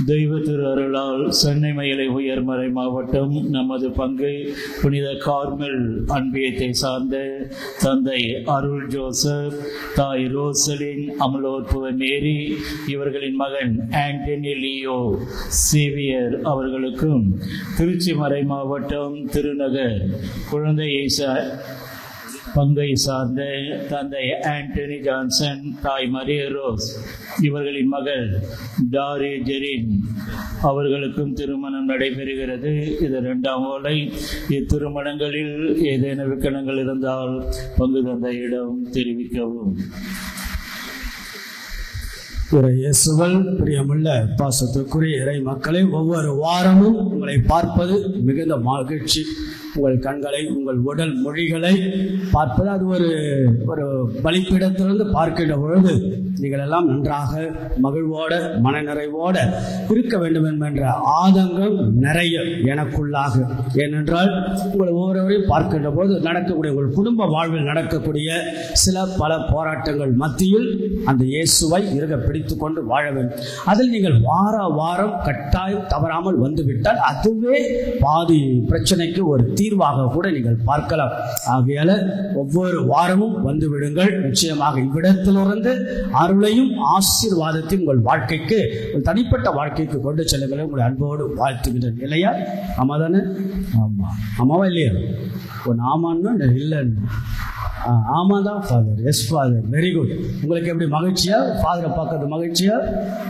தெய்வ திரு அருளால் சென்னை மயிலை உயர்மறை மாவட்டம் நமது பங்கை புனித கார்மெல் அன்பியத்தை சார்ந்த தந்தை அருள் ஜோசப், தாய் ரோசலின் அமலோற்புவ மேரி, இவர்களின் மகன் ஆண்டனி லியோ சேவியர் அவர்களுக்கும், திருச்சி மறை மாவட்டம் திருநகர் குழந்தை பங்கை சார்ந்த தந்தை ஆண்டனி ஜான்சன், தாய் மரிய ரோஸ், இவர்களின் மகள் டாரி ஜெரின் அவர்களுக்கும் திருமணம் நடைபெறுகிறது. இது 2ஆம் ஓலை. இத்திருமணங்களில் ஏதேனும் விக்கணங்கள் இருந்தால் பங்கு தந்தையிடம் தெரிவிக்கவும். இயேசுவில் பிரியமுள்ள பாசத்துக்குரிய இறை மக்களை, ஒவ்வொரு வாரமும் உங்களை பார்ப்பது மிகுந்த மகிழ்ச்சி. உங்கள் கண்களை, உங்கள் உடல் மொழிகளை பார்ப்பது அது ஒரு பலிப்பீடத்திலிருந்து பார்க்கின்ற பொழுது நீங்கள் எல்லாம் நன்றாக மகிழ்வோட மனநிறைவோட இருக்க வேண்டும் என்கின்ற ஆதங்கம் நிறைய எனக்குள்ளாக. ஏனென்றால் உங்கள் ஒவ்வொருவரையும் பார்க்கின்ற போது நடக்கக்கூடிய உங்கள் குடும்ப வாழ்வில் நடக்கக்கூடிய பல போராட்டங்கள் மத்தியில் அந்த இயேசுவை இருக பிடித்து கொண்டு வாழ வேண்டும். அதில் நீங்கள் வாரம் கட்டாயம் தவறாமல் வந்துவிட்டால் அதுவே பாதி பிரச்சனைக்கு ஒரு தீர்வாக கூட நீங்கள் பார்க்கலாம். ஆகையால ஒவ்வொரு வாரமும் வந்து விடுங்கள். நிச்சயமாக இவ்விடத்திலிருந்து அருளையும் ஆசீர்வாதத்தையும் உங்கள் வாழ்க்கைக்கு, உங்கள் தனிப்பட்ட வாழ்க்கைக்கு கொண்டு செல்லுங்கள். உங்களை அன்போடு வாழ்த்துகின்றேன். இல்லையா? ஆமா தானே? ஆமா. ஆமாவா இல்லையா? ஆமான்னா இல்லைன்னு. ஆமாம் தான் father. Yes father, very good. உங்களுக்கு எப்படி மகிழ்ச்சியா? ஃபாதரை பார்க்கறது மகிழ்ச்சியா?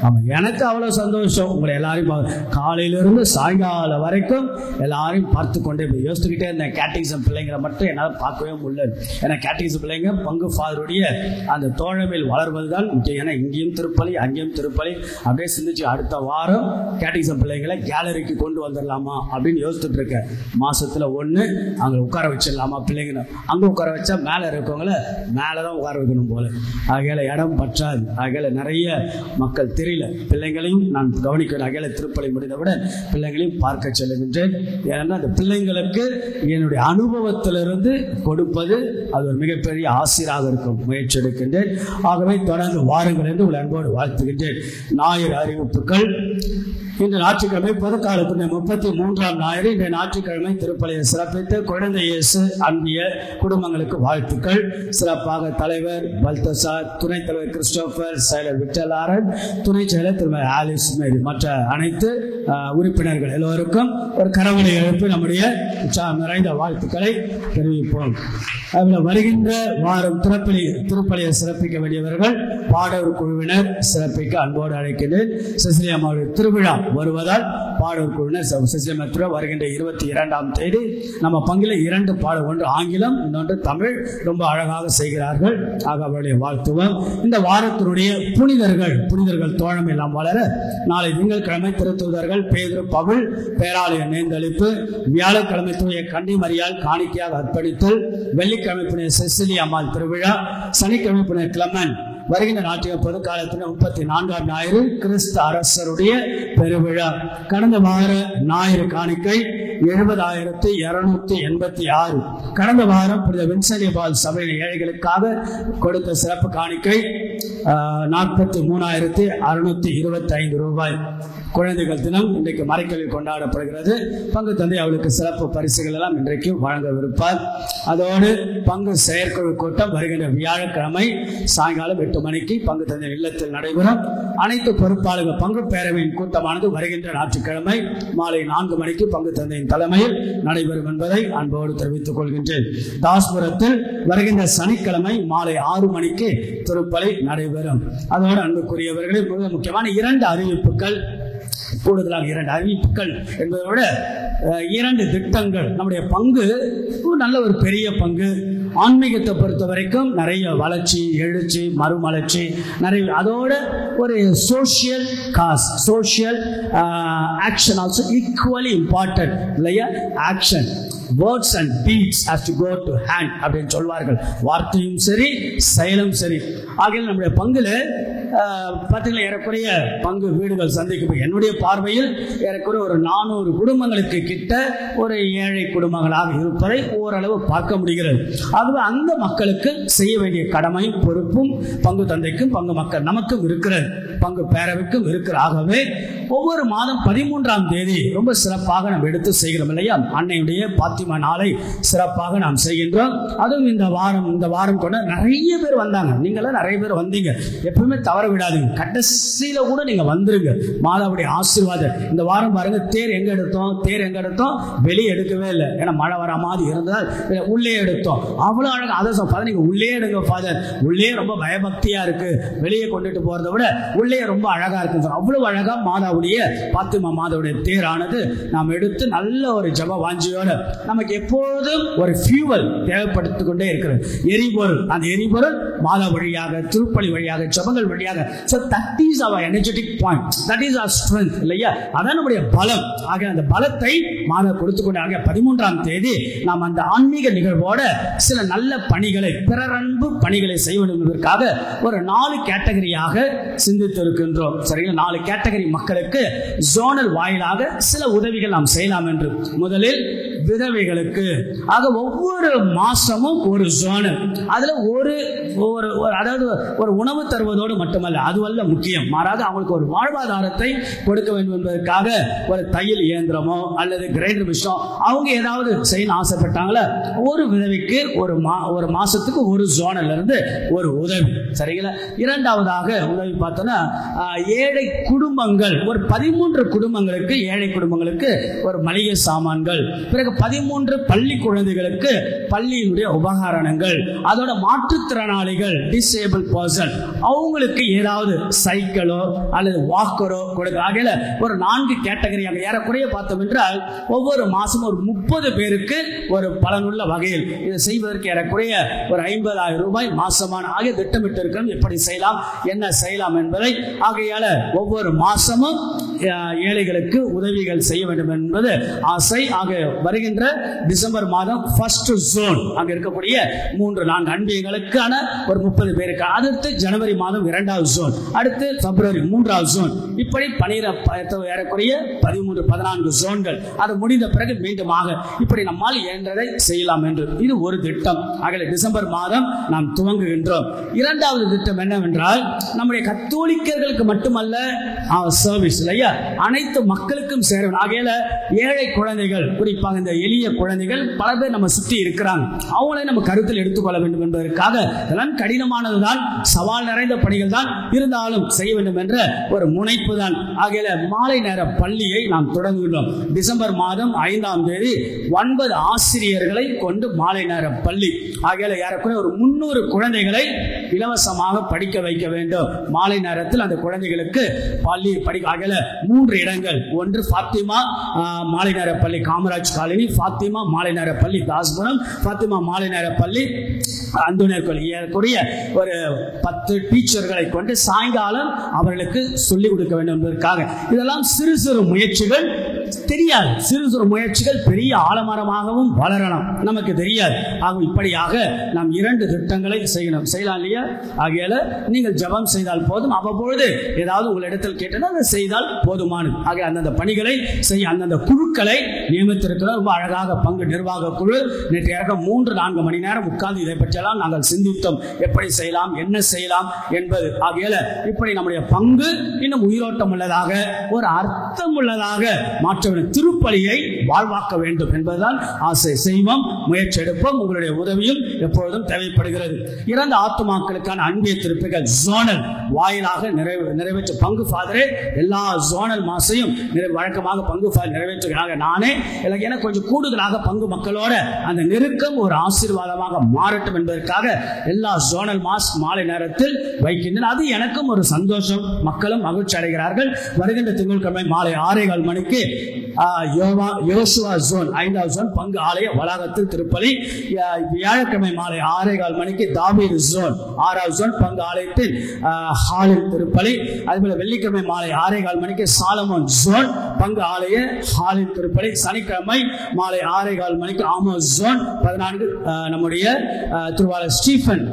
ஆமாம், எனக்கு அவ்வளோ சந்தோஷம். உங்களை எல்லாரையும் காலையிலிருந்து சாயங்காலம் வரைக்கும் எல்லாரையும் பார்த்து கொண்டே போய் யோசிச்சுக்கிட்டே இருந்தேன். கேட்டிசம் பிள்ளைங்களை மட்டும் என்னால் பார்க்கவே முடியல. ஏன்னா கேட்டிசம் பிள்ளைங்க பங்கு ஃபாதருடைய அந்த தோழமையில் வளர்வது தான் முக்கியம். ஏன்னா இங்கேயும் திருப்பலி அங்கேயும் திருப்பலி அப்படியே சிந்திச்சு அடுத்த வாரம் கேட்டிசம் பிள்ளைங்களை கேலரிக்கு கொண்டு வந்துடலாமா அப்படின்னு யோசிச்சுட்டு இருக்கேன். மாசத்துல 1 அங்கே உட்கார வச்சிடலாமா பிள்ளைங்க? அங்கே உட்கார வச்சா மேலே இருக்கவங்கள மேலதான் உட்கார வைக்கணும் போல. ஆகையால இடம் பற்றாது. ஆகையால நிறைய மக்கள் தெரியல. பிள்ளைங்களையும் நான் கவனிக்கிறேன். ஆகையால திருப்பலி முடிந்தவுடன் பிள்ளைங்களையும் பார்க்க செல்லுகின்றேன். ஏன்னா அந்த பிள்ளைங்களுக்கு என்னுடைய அனுபவத்திலிருந்து கொடுப்பது அது ஒரு மிகப்பெரிய ஆசிராக இருக்கும். முயற்சி எடுக்கின்றேன். ஆகவே தொடர்ந்து வாருங்கள் என்று உங்கள் அன்போடு வாழ்த்துகின்றேன். ஞாயிறு அறிவிப்புகள். இன்று ஞாயிற்றுக்கிழமை பொதுக்காலத்தின் 33ஆம் ஞாயிறு. இன்றைய ஞாயிற்றுக்கிழமை திருப்பலியை சிறப்பித்து குழந்தை இயேசு அன்பிய குடும்பங்களுக்கு வாழ்த்துக்கள். சிறப்பாக தலைவர் பல்தசார், துணைத் தலைவர் கிறிஸ்டோபர், செயலர் விட்டலாரன், துணை செயலர் திருமதி ஆலிஸ் மேரி, மற்ற அனைத்து உறுப்பினர்கள் எல்லோருக்கும் ஒரு கரவலை எழுப்பி நம்முடைய உற்சாகம் நிறைந்த வாழ்த்துக்களை தெரிவிப்போம். அதில் வருகின்ற வாரம் திருப்பலியை சிறப்பிக்க வேண்டியவர்கள் பாடவர் குழுவினர் சிறப்பிக்க அன்போடு அழைக்கிறேன். சிசிலியம்மாவுடைய திருவிழா வருவதால் பாடவர் குழுவினர் சிசிலியம்மா வருகின்ற 22ஆம் தேதி நம்ம பங்கில் 2 பாடல், ஒன்று ஆங்கிலம், இன்னொன்று தமிழ், ரொம்ப அழகாக செய்கிறார்கள். ஆக அவருடைய வாழ்த்துவோம். இந்த வாரத்தினுடைய புனிதர்கள் தோழமை எல்லாம் வளர நாளை திங்கட்கிழமை திருத்தூதர்கள் பேதுரு பவுல் பேராலய நேர்ந்தளிப்பு, வியாழக்கிழமை தூய கன்னி மரியாள் காணிக்கையாக அர்ப்பணித்தல், வெள்ளிக்கிழமை புனித செசிலி அம்மாள் திருவிழா, சனிக்கிழமை புனித கிளமன். வருகின்ற நாட்டிய பொதுக்காலத்தில் 34ஆம் ஞாயிறு கிறிஸ்து அரசருடைய பெருவிழா. கடந்த வார ஞாயிறு காணிக்கை 70,286. கடந்த வாரம் புனித வின்சென்ட் பால் சபையின் ஏழைகளுக்காக கொடுத்த சிறப்பு காணிக்கை 43,625 ரூபாய். குழந்தைகள் தினம் இன்றைக்கு மறைக்கலில் கொண்டாடப்படுகிறது. பங்கு தந்தை அவளுக்கு சிறப்பு பரிசுகள் எல்லாம் இன்றைக்கு வழங்கவிருப்பார். அதோடு பங்கு செயற்குழு கூட்டம் வருகின்ற வியாழக்கிழமை சாயங்காலம் 8 மணிக்கு பங்கு தந்தை இல்லத்தில் நடைபெறும். அனைத்து பொறுப்பாளர்கள் பங்கு பேரவையின் கூட்டமானது வருகின்ற ஞாயிற்றுக்கிழமை மாலை 4 மணிக்கு பங்கு தந்தையின் தலைமையில் நடைபெறும் என்பதை அன்போடு தெரிவித்துக் கொள்கின்றேன். தாஸ்புரத்தில் வருகின்ற சனிக்கிழமை மாலை 6 மணிக்கு திருப்பலி நடைபெறும். அதோடு அன்புக்குரியவர்களே, மிக முக்கியமான 2 அறிவிப்புகள், கூடுதலாக 2 அறிவிப்புகள் என்பதை விட 2 திட்டங்கள். நம்முடைய பங்கு நல்ல ஒரு பெரிய பங்கு. ஆன்மீகத்தை பொறுத்த வரைக்கும் நிறைய வளர்ச்சி, எழுச்சி, மறுமலர்ச்சி நிறைய. அதோட ஒரு social cause, social action also equally important இல்லையா? Action, words and deeds have to go to hand அப்படின்னு சொல்வார்கள். வார்த்தையும் சரி செயலும் சரி. ஆகையால் நம்முடைய பங்குல பார்த்தீங்கன்னா ஏறக்குறைய பங்கு வீடுகள் சந்திக்கும் என்னுடைய பார்வையில் ஏறக்குறைய ஒரு 400 குடும்பங்களுக்கு கிட்ட ஒரு ஏழை குடும்பங்களாக இருப்பதை ஓரளவு பார்க்க முடிகிறது. ஆகவே அந்த மக்களுக்கு செய்ய வேண்டிய கடமையும் பொறுப்பும் பங்கு தந்தைக்கும் பங்கு மக்கள் நமக்கும் இருக்கிறது, பங்கு பேரவைக்கும் இருக்கிற. ஆகவே ஒவ்வொரு மாதம் 13ஆம் தேதி ரொம்ப சிறப்பாக நாம் எடுத்து செய்கிறோம் இல்லையா? அன்னையுடைய பாத்திமா நாளை சிறப்பாக நாம் செய்கின்றோம். அதுவும் இந்த வாரம் கொண்ட நிறைய பேர் வந்தாங்க. நீங்களாம் நிறைய பேர் வந்தீங்க. எப்பவுமே தவற விடாதீங்க. கடைசியில கூட நீங்க வந்துருங்க. மாதாவுடைய ஆசீர்வாதம். இந்த வாரம் பாருங்க, தேர் எங்க எடுத்தோம் வெளியே எடுக்கவே இல்லை. ஏன்னா மழை வர மாதிரி இருந்ததால் உள்ளே எடுத்தோம். அவ்வளவு அழகா அதை நீங்க உள்ளே எடுங்க ஃபாதர், உள்ளே ரொம்ப பயபக்தியா இருக்கு, வெளியே கொண்டுட்டு போறதை விட உள்ளே ரொம்ப அழகா இருக்கு. அவ்வளவு அழகா மாதாவுடைய பாத்திமா மாதாவுடைய தேரானது நாம் எடுத்து நல்ல ஒரு ஜப வாஞ்சியோட நமக்கு எப்போதும் ஒரு ஃபியூவல் தேவைப்படுத்திக் கொண்டே இருக்கிறது, எரிபொருள். அந்த எரிபொருள் மாதா வழியாக, திருப்பலி வழியாக, ஜபங்கள் வழியாக. So that is our energetic point, that is our strength இல்லையா? அதான் நம்முடைய பலம். ஆக அந்த பலத்தை மாதா கொடுத்து கொண்டாங்க. 13ஆம் தேதி நாம் அந்த ஆன்மீக நிகழ்வோட சில நல்ல பணிகளை, பிறரன்பு பணிகளை செய்ய வேண்டும் என்பதற்காக ஒரு 4 கேட்டகரியாக சிந்தித்து இருக்கின்றோம். சரிங்களா? 4 கேட்டகரி மக்களுக்கு ஜோனல் வாயிலாக சில உதவிகள் நாம் செய்யலாம் என்று. முதலில் விதவைகளுக்கு. ஆக ஒவ்வொரு மாசமும் ஒரு ஜோனல், அதுல அதாவது ஒரு உணவு தருவதோடு மட்டுமல்ல, அதுவல்ல முக்கியம், மாறாக அவங்களுக்கு ஒரு வாழ்வாதாரத்தை கொடுக்க வேண்டும் என்பதற்காக ஒரு தையல் இயந்திரமோ அல்லது கிரைண்டர் மிஷினோ அவங்க ஏதாவது செய்ய ஆசைப்பட்டாங்களா, ஒரு விதவைக்கு ஒரு மாசத்துக்கு ஒரு ஜோனல்ல இருந்து ஒரு உதவி. சரிங்களா? இரண்டாவதாக உதவி பார்த்தோன்னா ஏழை குடும்பங்கள், ஒரு 13 குடும்பங்களுக்கு, ஏழை குடும்பங்களுக்கு ஒரு மளிகை சாமான்கள். பிறகு 13 பள்ளி குழந்தைகளுக்கு பள்ளியினுடைய உபகரணங்கள். அதோட மாற்றுத்திறனாளிகள், டிசேபிள் பர்சன், அவங்களுக்கு ஏதாவது சைக்கிளோ அல்லது வாக்கரோ கொடுக்க. ஆகையில ஒரு 4 கேட்டகரியாக ஏறக்குறைய பார்த்தோம் என்றால் ஒவ்வொரு மாசம் ஒரு 30 பேருக்கு ஒரு பலனுள்ள வகையில் இதை செய்வதற்கு ஏறக்குறைய ஒரு 50,000 ரூபாய் மாசமான ஆகிய திட்டமிட்டு இருக்கிறோம். எப்படி செய்யலாம், என்ன செய்யலாம் என்பதை. ஆகையால ஒவ்வொரு மாசமும் ஏழைகளுக்கு உதவிகள் செய்ய வேண்டும் என்பது ஆசை. ஆக வருகின்ற டிசம்பர் மாதம் ஃபர்ஸ்ட் ஜோன் அங்க இருக்கக்கூடிய 3-4 அன்பியங்களுக்கான ஒரு 30 பேருக்கு, அடுத்து ஜனவரி மாதம் 2வது ஜோன், அடுத்து பிப்ரவரி 3வது ஜோன், இப்படி ஏறக்குறைய 13-14 ஜோன்கள். அது முடிந்த பிறகு மீண்டுமாக இப்படி நம்மால் இயன்றதை செய்யலாம் என்று இது ஒரு திட்டம். ஆகவே டிசம்பர் மாதம் நாம் துவங்குகின்றோம். இரண்டாவது திட்டம் என்னவென்றால் நம்முடைய கத்தோலிக்கர்களுக்கு மட்டுமல்ல சர்வீஸ் இல்லையா, அனைத்து மக்களுக்கும் சேரும். ஆகையில ஏழை குழந்தைகள், குறிப்பாக இந்த எளிய குழந்தைகள் பல பேர் நம்ம சுற்றி இருக்கிறாங்க. அவங்களை நம்ம கருத்தில் எடுத்துக்கொள்ள வேண்டும் என்பதற்காக இதெல்லாம் கடினமானதுதான், சவால் நிறைந்த பணிகள் தான், இருந்தாலும் செய்ய வேண்டும் என்ற ஒரு முனைப்பு தான். ஆகையில மாலை நேர பள்ளியை நாம் தொடங்குகிறோம். டிசம்பர் மாதம் 5ஆம் தேதி 9 ஆசிரியர்களை கொண்டு மாலை நேர பள்ளி. ஆகையில ஏறக்குறைய ஒரு 300 குழந்தைகளை இலவசமாக படிக்க வைக்க வேண்டும். மாலை நேரத்தில் அந்த குழந்தைகளுக்கு பள்ளி படிக்க. ஆகையில 3 இடங்கள், ஒன்று ஃபாத்திமா மாலை நேர பள்ளி காமராஜ் காலனி, ஃபாத்திமா மாலை நேர பள்ளி தாஸ்புரம், ஃபாத்திமா மாலை நேர பள்ளி அந்தோனியார் கோயில். ஏறக்குறைய ஒரு 10 டீச்சர்களை கொண்டு சாயங்காலம் அவர்களுக்கு சொல்லிக் கொடுக்க வேண்டும் என்பதற்காக. இதெல்லாம் சிறு சிறு முயற்சிகள், தெரியாது, சிறு சிறு முயற்சிகள் பெரிய ஆலமரமாகவும் வளரலாம், நமக்கு தெரியாது. ஆக இப்படியாக நாம் 2 திட்டங்களை செய்யலாம் இல்லையா? ஆகையால நீங்கள் ஜபம் செய்தால் போதும், அவ்வப்பொழுது ஏதாவது உங்களிடத்தில் கேட்டால் அதை செய்தால் போதுமானது. ஆக அந்தந்த பணிகளை செய்ய அந்தந்த குழுக்களை நியமித்திருக்கிறார். ரொம்ப அழகாக பங்கு நிர்வாக குழு நேற்று 3-4 மணி நேரம் உட்கார்ந்து இதை பற்றியெல்லாம் நாங்கள் சிந்தித்தோம், எப்படி செய்யலாம், என்ன செய்யலாம் என்பது. ஆகையால இப்படி நம்முடைய பங்கு இன்னும் உயிரோட்டம் உள்ளதாக, ஒரு அர்த்தம் உள்ளதாக மாற்ற வேண்டும், திருப்பலியை வாழ்வாக்க வேண்டும் என்பதுதான் ஆசை. செய்வோம், முயற்சி எடுப்போம். உங்களுடைய உதவியும் எப்பொழுதும் தேவைப்படுகிறது. இறந்த ஆத்துமாக்களுக்கான அன்பிய திருப்பலிகள் ஜோனல் வாயிலாக நிறைவேற்ற பங்கு ஃபாதரே எல்லா ஜோனல் மாசையும் வழக்கமாக பங்கு நிறைவேற்றுகிறாங்க. நானே எனக்கு கொஞ்சம் கூடுதலாக பங்கு மக்களோட அந்த நெருக்கம் ஒரு ஆசீர்வாதமாக மாறட்டும் என்பதற்காக எல்லா ஜோனல் மாஸ் மாலை நேரத்தில் வைக்கின்றன. அது எனக்கும் ஒரு சந்தோஷம், மக்களும் மகிழ்ச்சி அடைகிறார்கள். வருகின்ற திங்கட்கிழமை மாலை 6:15 மணிக்கு யோசுவா ஜோன் 5வது ஜோன் பங்கு ஆலய வளாகத்தில் திருப்பலி. வியாழக்கிழமை மாலை 6:15 மணிக்கு தாவீது ஜோன் 6வது ஜோன் பங்கு ஆலயத்தில் ஹாலில் திருப்பலி. அதுபோல வெள்ளிக்கிழமை மாலை 6:15 மணிக்கு மணிக்கு சாலமோன் ஜோன் பங்கு ஆலய ஹாலின் திருப்பலி, சனிக்கிழமை மாலை 6:15 மணிக்கு ஆமோஸ் ஜோன் 14 நம்முடைய திருவாளர் ஸ்டீஃபன்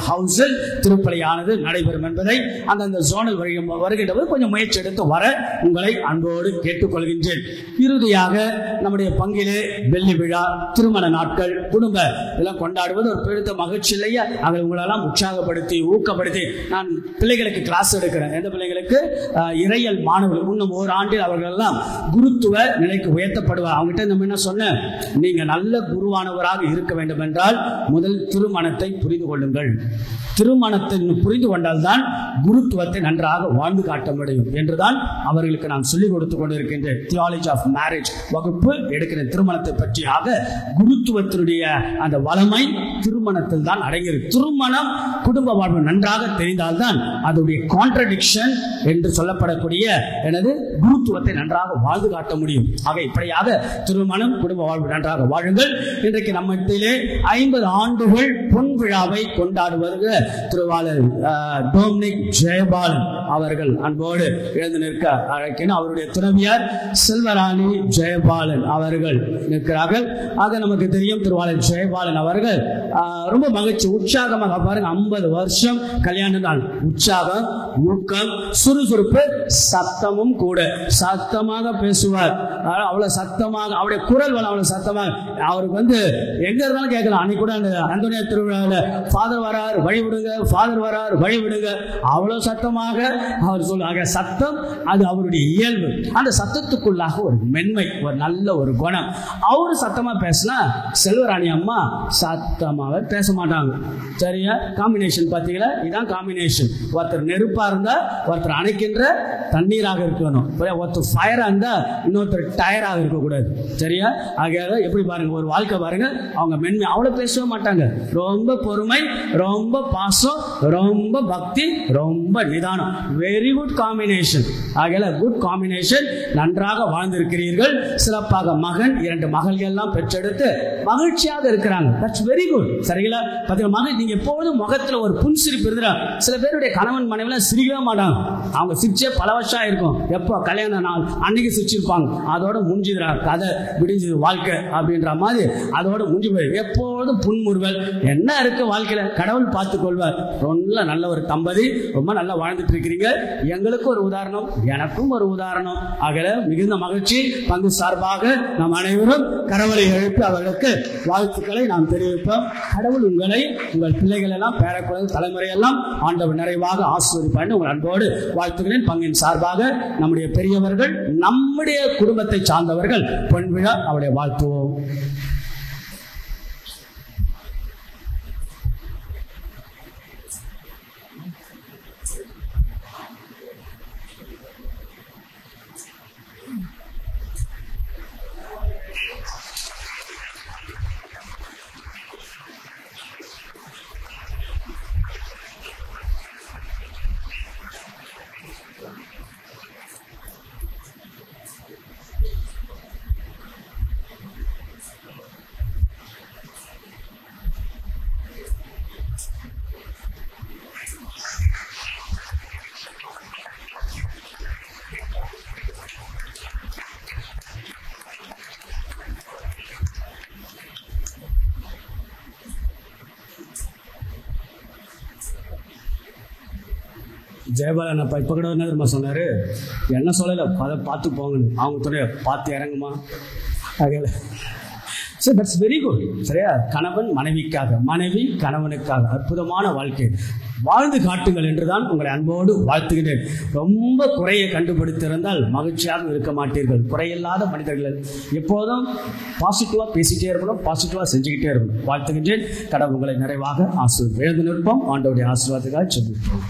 ஹவுஸில் திருப்பலியானது நடைபெறும் என்பதை அந்தந்த ஜோனில் வருகின்ற கொஞ்சம் முயற்சி எடுத்து வர உங்களை அன்போடு கேட்டுக்கொள்கின்றேன். இறுதியாக நம்முடைய பங்கிலே வெள்ளி விழா, திருமண நாட்கள், குடும்ப இதெல்லாம் கொண்டாடுவது ஒரு பெருத்த மகிழ்ச்சி இல்லையா? அதை உங்களெல்லாம் உற்சாகப்படுத்தி ஊக்கப்படுத்தி நான் பிள்ளைகளுக்கு கிளாஸ் எடுக்கிறேன். எந்த பிள்ளைகளுக்கு? இறையல் மாணவர்கள். இன்னும் ஓராண்டில் அவர்கள் எல்லாம் குருத்துவ நிலைக்கு உயர்த்தப்படுவார். அவங்ககிட்ட நம்ம என்ன சொன்னேன், நீங்க நல்ல குருவானவராக இருக்க வேண்டும் என்றால் முதல் திருமணத்தை புரிந்து கொள்ளுங்கள். திருமணத்தை புரிந்து கொண்டால்தான் குருத்துவத்தை நன்றாக வாழ்ந்து காட்ட முடியும் என்றுதான் அவர்களுக்கு நான் சொல்லிக் கொடுத்து கொண்டிருக்கின்றேன். தியாலஜி ஆஃப் மேரேஜ் வகுப்பு எடுக்கிறேன். திருமணத்தை பற்றியாக குருத்துவத்தினுடைய அந்த வளமை திருமணத்தில் தான் அடங்கியிருக்கு. திருமணம் குடும்ப வாழ்வு நன்றாக தெரிந்தால்தான் அதனுடைய கான்ட்ரடிக்ஷன் என்று சொல்லப்படக்கூடிய எனது குருத்துவத்தை நன்றாக வாழ்ந்து காட்ட முடியும். ஆக இப்படியாக திருமணம் குடும்ப வாழ்வு நன்றாக வாழுங்கள். இன்றைக்கு நம்மிடத்திலே 50 ஆண்டுகள் பொன் விழாவை கொண்டாடுவது திருவாளர் டொமினிக் ஜெயபாலன் அவர்கள் அன்போடு எழுந்து நிற்க அழைக்கணும். அவருடைய துணைவியார் செல்வராணி ஜெயபாலன் அவர்கள் நிற்கிறார்கள். ஆக நமக்கு தெரியும் திருவாளர் ஜெயபாலன் அவர்கள் ரொம்ப மகிழ்ச்சி உற்சாகமாக பாருங்க, 50 வருஷம் கல்யாண நாள். உற்சாகம், ஊக்கம், சுறுசுறுப்பு, சத்தமும் கூட. சத்தமாக பேசுவார், அவ்வளவு சத்தமாக, அவருடைய குரல் வளம் அவ்வளவு சத்தமாக. அவருக்கு எங்க இருந்தாலும் கேட்கலாம். அன்னைக்கு கூட அந்த அந்தோனியா திருவிழாவில் ஃபாதர் வரார் வழிவிடுங்க, ஃபாதர் வரார் வழிவிடுங்க, அவ்வளவு சத்தமாக அவர் சொல்லுவாங்க. சத்தம் அது அவருடைய இயல்பு. அந்த சத்தத்துக்குள்ளாக ஒரு மென்மை, ஒரு நல்ல ஒரு குணம். அவரு சத்தமா பேசினா செல்வராணி அம்மா சத்தமாக பேச மாட்டாங்க. சரியா? காம்பினேஷன் பார்த்தீங்களா? இதான் காம்பினேஷன். ஒருத்தர் நெருப்பா இருந்தா ஒருத்தர் அணைக்கின்ற தண்ணீராக இருக்கணும். ஒருத்தர் ஃபயரா இருந்தா இன்னொருத்தர் டயராக இருக்கக்கூடாது. சரியா? ஆகையாக எப்படி பாருங்க, ஒரு வாழ்க்கை பாருங்க, அவங்க மென்மை, அவ்வளவு பேசவே மாட்டாங்க. ரொம்ப பொறுமை, ரொம்ப பாசம், ரொம்ப பக்தி, ரொம்ப நிதானம். Very good combination. ஆகையால குட் காம்பினேஷன். நன்றாக வாழ்ந்திருக்கிறீர்கள். சிறப்பாக மகன் 2 மகள்கள் எல்லாம் பெற்றெடுத்து மகிழ்ச்சியாக இருக்கிறாங்க. That's very good. சரிங்களா? பார்த்தீங்கன்னா மகன், நீங்க எப்போதும் முகத்துல ஒரு புன்சிரிப்பு இருந்தா, சில பேருடைய கணவன் மனைவிலாம் சிரிக்கவே மாட்டாங்க. அவங்க சிரிச்சே பல வருஷம் ஆயிருக்கும். எப்போ கல்யாண நாள் அன்னைக்கு சிரிச்சிருப்பாங்க. அதோட முடிஞ்சுதுரா கதை, விடிஞ்சது வாழ்க்கை அப்படின்ற மாதிரி அதோட முடிஞ்சு போய் எப்போதும் புன்முறுவல். என்ன இருக்கு வாழ்க்கையில? கடவுள் பார்த்துக் கொள்வார். ரொம்ப நல்ல ஒரு தம்பதி, ரொம்ப நல்லா வாழ்ந்துட்டு இருக்கிறீங்க. எங்களுக்கு ஒரு உதாரணம், எனக்கும் ஒரு உதாரணம். ஆகல மிகுந்த மகிழ்ச்சி. பங்கு சார்பாக நாம் அனைவரும் கரவலை எழுப்பி அவர்களுக்கு வாழ்த்துக்களை நாம் தெரிவிப்போம். கடவுள் உங்களை, உங்கள் பிள்ளைகள் எல்லாம், பேரக்குழந்தை தலைமுறையெல்லாம் ஆண்டவர் நிறைவாக ஆசீர்வதிப்பார். உங்கள் அன்போடு வாழ்த்துக்கிறேன். பங்கின் சார்பாக நம்முடைய பெரியவர்கள், நம்முடைய குடும்பத்தை சார்ந்தவர்கள் பொன் விழா அவருடைய வாழ்த்துவோம். ஜெயபாலன் அப்பா இப்போ கூட என்ன தெரியுமா சொன்னார், என்ன சொல்லலை, அதை பார்த்து போங்கன்னு. அவங்க துணைய பார்த்து இறங்குமா. ஆகல ஸோ தட்ஸ் வெரி குட். சரியா? கணவன் மனைவிக்காக, மனைவி கணவனுக்காக அற்புதமான வாழ்க்கை வாழ்ந்து காட்டுங்கள் என்றுதான் உங்களை அன்போடு வாழ்த்துகிறேன். ரொம்ப குறையை கண்டுபிடித்திருந்தால் மகிழ்ச்சியாக இருக்க மாட்டீர்கள். குறையில்லாத மனிதர்கள். எப்போதும் பாசிட்டிவாக பேசிக்கிட்டே இருக்கணும், பாசிட்டிவாக செஞ்சுக்கிட்டே இருக்கணும். வாழ்த்துகின்றேன். கடவுள் உங்களை நிறைவாக ஆசீர்வதிப்பார். எழுந்து நிற்போம். ஆண்டவருடைய ஆசீர்வாதத்துக்காக செல்லுவோம்.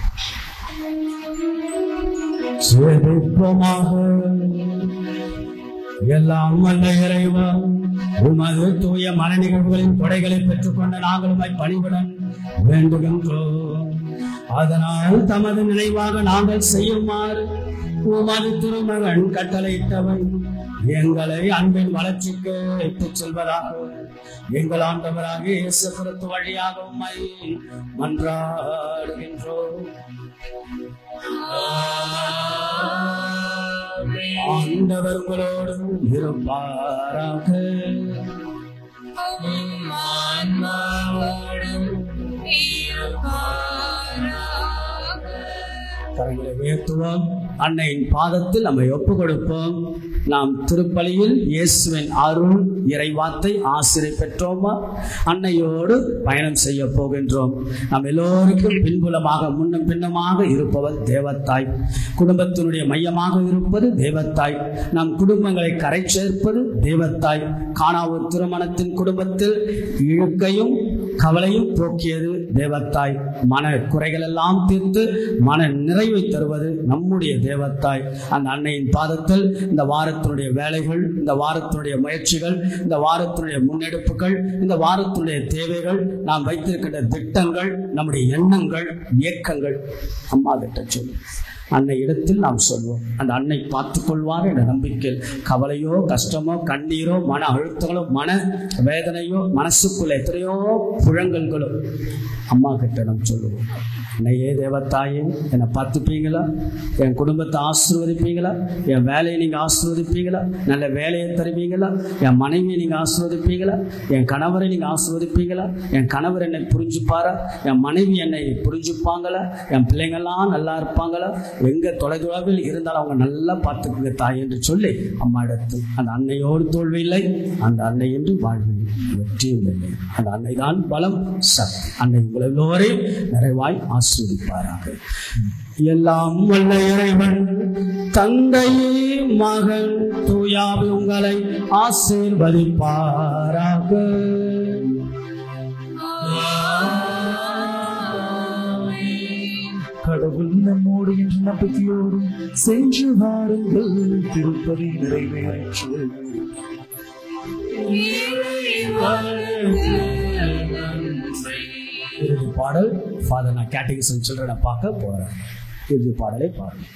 எல்லாம் வல்ல இறைவா, உமது தூய மன நிகழ்வுகளின் கொடைகளை பெற்றுக்கொண்ட நாங்கள் உம்மை பணிவுடன் வேண்டுகின்றோம். அதனால் தமது நினைவாக நாங்கள் செய்யுமாறு உமது திருமகன் கட்டளையிட்டவை எங்களை அன்பின் வளர்ச்சிக்கு இட்டுச் செல்வதாக எங்கள் ஆண்டவராக இயேசு கிறிஸ்து வழியாக உம்மை மன்றாடுகின்றோம். ஆண்டவர் உங்களோடும் இருப்பாராக. கரங்களை உயர்த்துவோம். அன்னையின் பாதத்தில் நம்மை ஒப்பு கொடுப்போம். நாம் திருப்பலியில் இயேசுவின் அருள் இறைவார்த்தை ஆசிரியை பெற்றோமா? அன்னையோடு பயணம் செய்ய போகின்றோம். நாம் எல்லோருக்கும் பின்புலமாக முன்னும் பின்னமாக இருப்பவர் தேவத்தாய். குடும்பத்தினுடைய மையமாக இருப்பது தேவத்தாய். நம் குடும்பங்களை கரை சேர்ப்பது தேவத்தாய். காணாவூர் திருமணத்தின் குடும்பத்தில் இழுக்கையும் கவலையும் போக்கியது தேவத்தாய். மன குறைகள் எல்லாம் தீர்த்து மன நிறைவை தருவது நம்முடைய தேவத்தாய். அந்த அன்னையின் பாதத்தில் இந்த வாரத்தினுடைய வேலைகள், இந்த வாரத்தினுடைய முயற்சிகள், இந்த வாரத்தினுடைய முன்னெடுப்புகள், இந்த வாரத்தினுடைய தேவைகள், நாம் வைத்திருக்கின்ற திட்டங்கள், நம்முடைய எண்ணங்கள், இயக்கங்கள் அம்மா கிட்ட சொல்லு. அன்னை இடத்தில் நாம் சொல்வோம். அந்த அன்னை பார்த்து கொள்வார் என்ற நம்பிக்கையில் கவலையோ கஷ்டமோ கண்ணீரோ மன அழுத்தங்களோ மன வேதனையோ மனசுக்குள்ள எத்தனையோ புழங்கல்களோ அம்மா கிட்ட நாம் சொல்லுவோம். அன்னையே தேவத்தாயே, என்னை பார்த்துப்பீங்களா? என் குடும்பத்தை ஆசீர்வதிப்பீங்களா? என் வேலையை நீங்கள் ஆசீர்வதிப்பீங்களா? நல்ல வேலையை தருவீங்களா? என் மனைவியை நீங்கள் ஆசீர்வதிப்பீங்களா? என் கணவரை நீங்கள் ஆசீர்வதிப்பீங்களா? என் கணவர் என்னை புரிஞ்சுப்பாரா? என் மனைவி என்னை புரிஞ்சுப்பாங்களா? என் பிள்ளைங்கள்லாம் நல்லா இருப்பாங்களா? எங்க தொலைதொலைவில் இருந்தாலும் அவங்க நல்லா பார்த்துக்குங்க தாய் என்று சொல்லி அம்மா இடத்து அந்த அன்னையோடு தோல்வி இல்லை, அந்த அன்னை என்று வாழ்வில் வெற்றியும் இல்லை. அந்த அன்னை தான் பலம் சக்தி. அன்னை உங்களை எல்லோரையும் நிறைவாய் ஆசீர்வதிப்பாராக. எல்லாம் வல்ல இறைவன் தந்தை மகன் தூயாவி உங்களை ஆசீர்வதிப்பாராக. கடவுள் நம்மோடு என்ற நம்பிக்கையோடு சென்று வாருங்கள், திருப்பதி நிறைவேற்று. இறுதி பாடல் ஃபாதர் நான் கேட்டகிசம் சில்ட்ரனை பார்க்க போறேன். இறுதி பாடலை பாருங்க.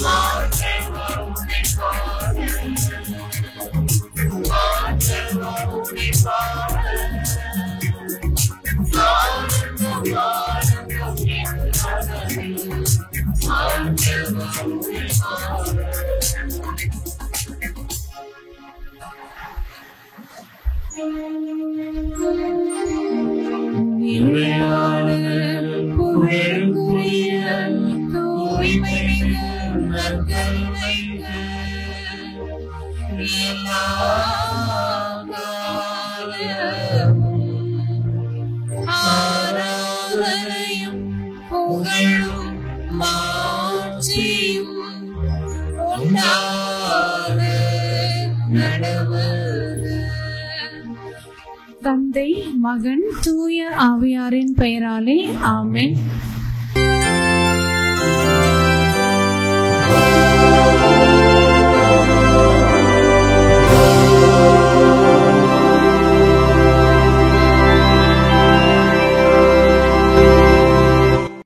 Lord, நிலையான புகழுக்குரிய தூய்மை நற்கருணைக்கு எல்லா காலமும் ஆராதனையும் புகழும் மாட்சியும் உண்டாக நடவது. தந்தை, மகன், தூய ஆவியாரின் பெயராலே ஆமென்.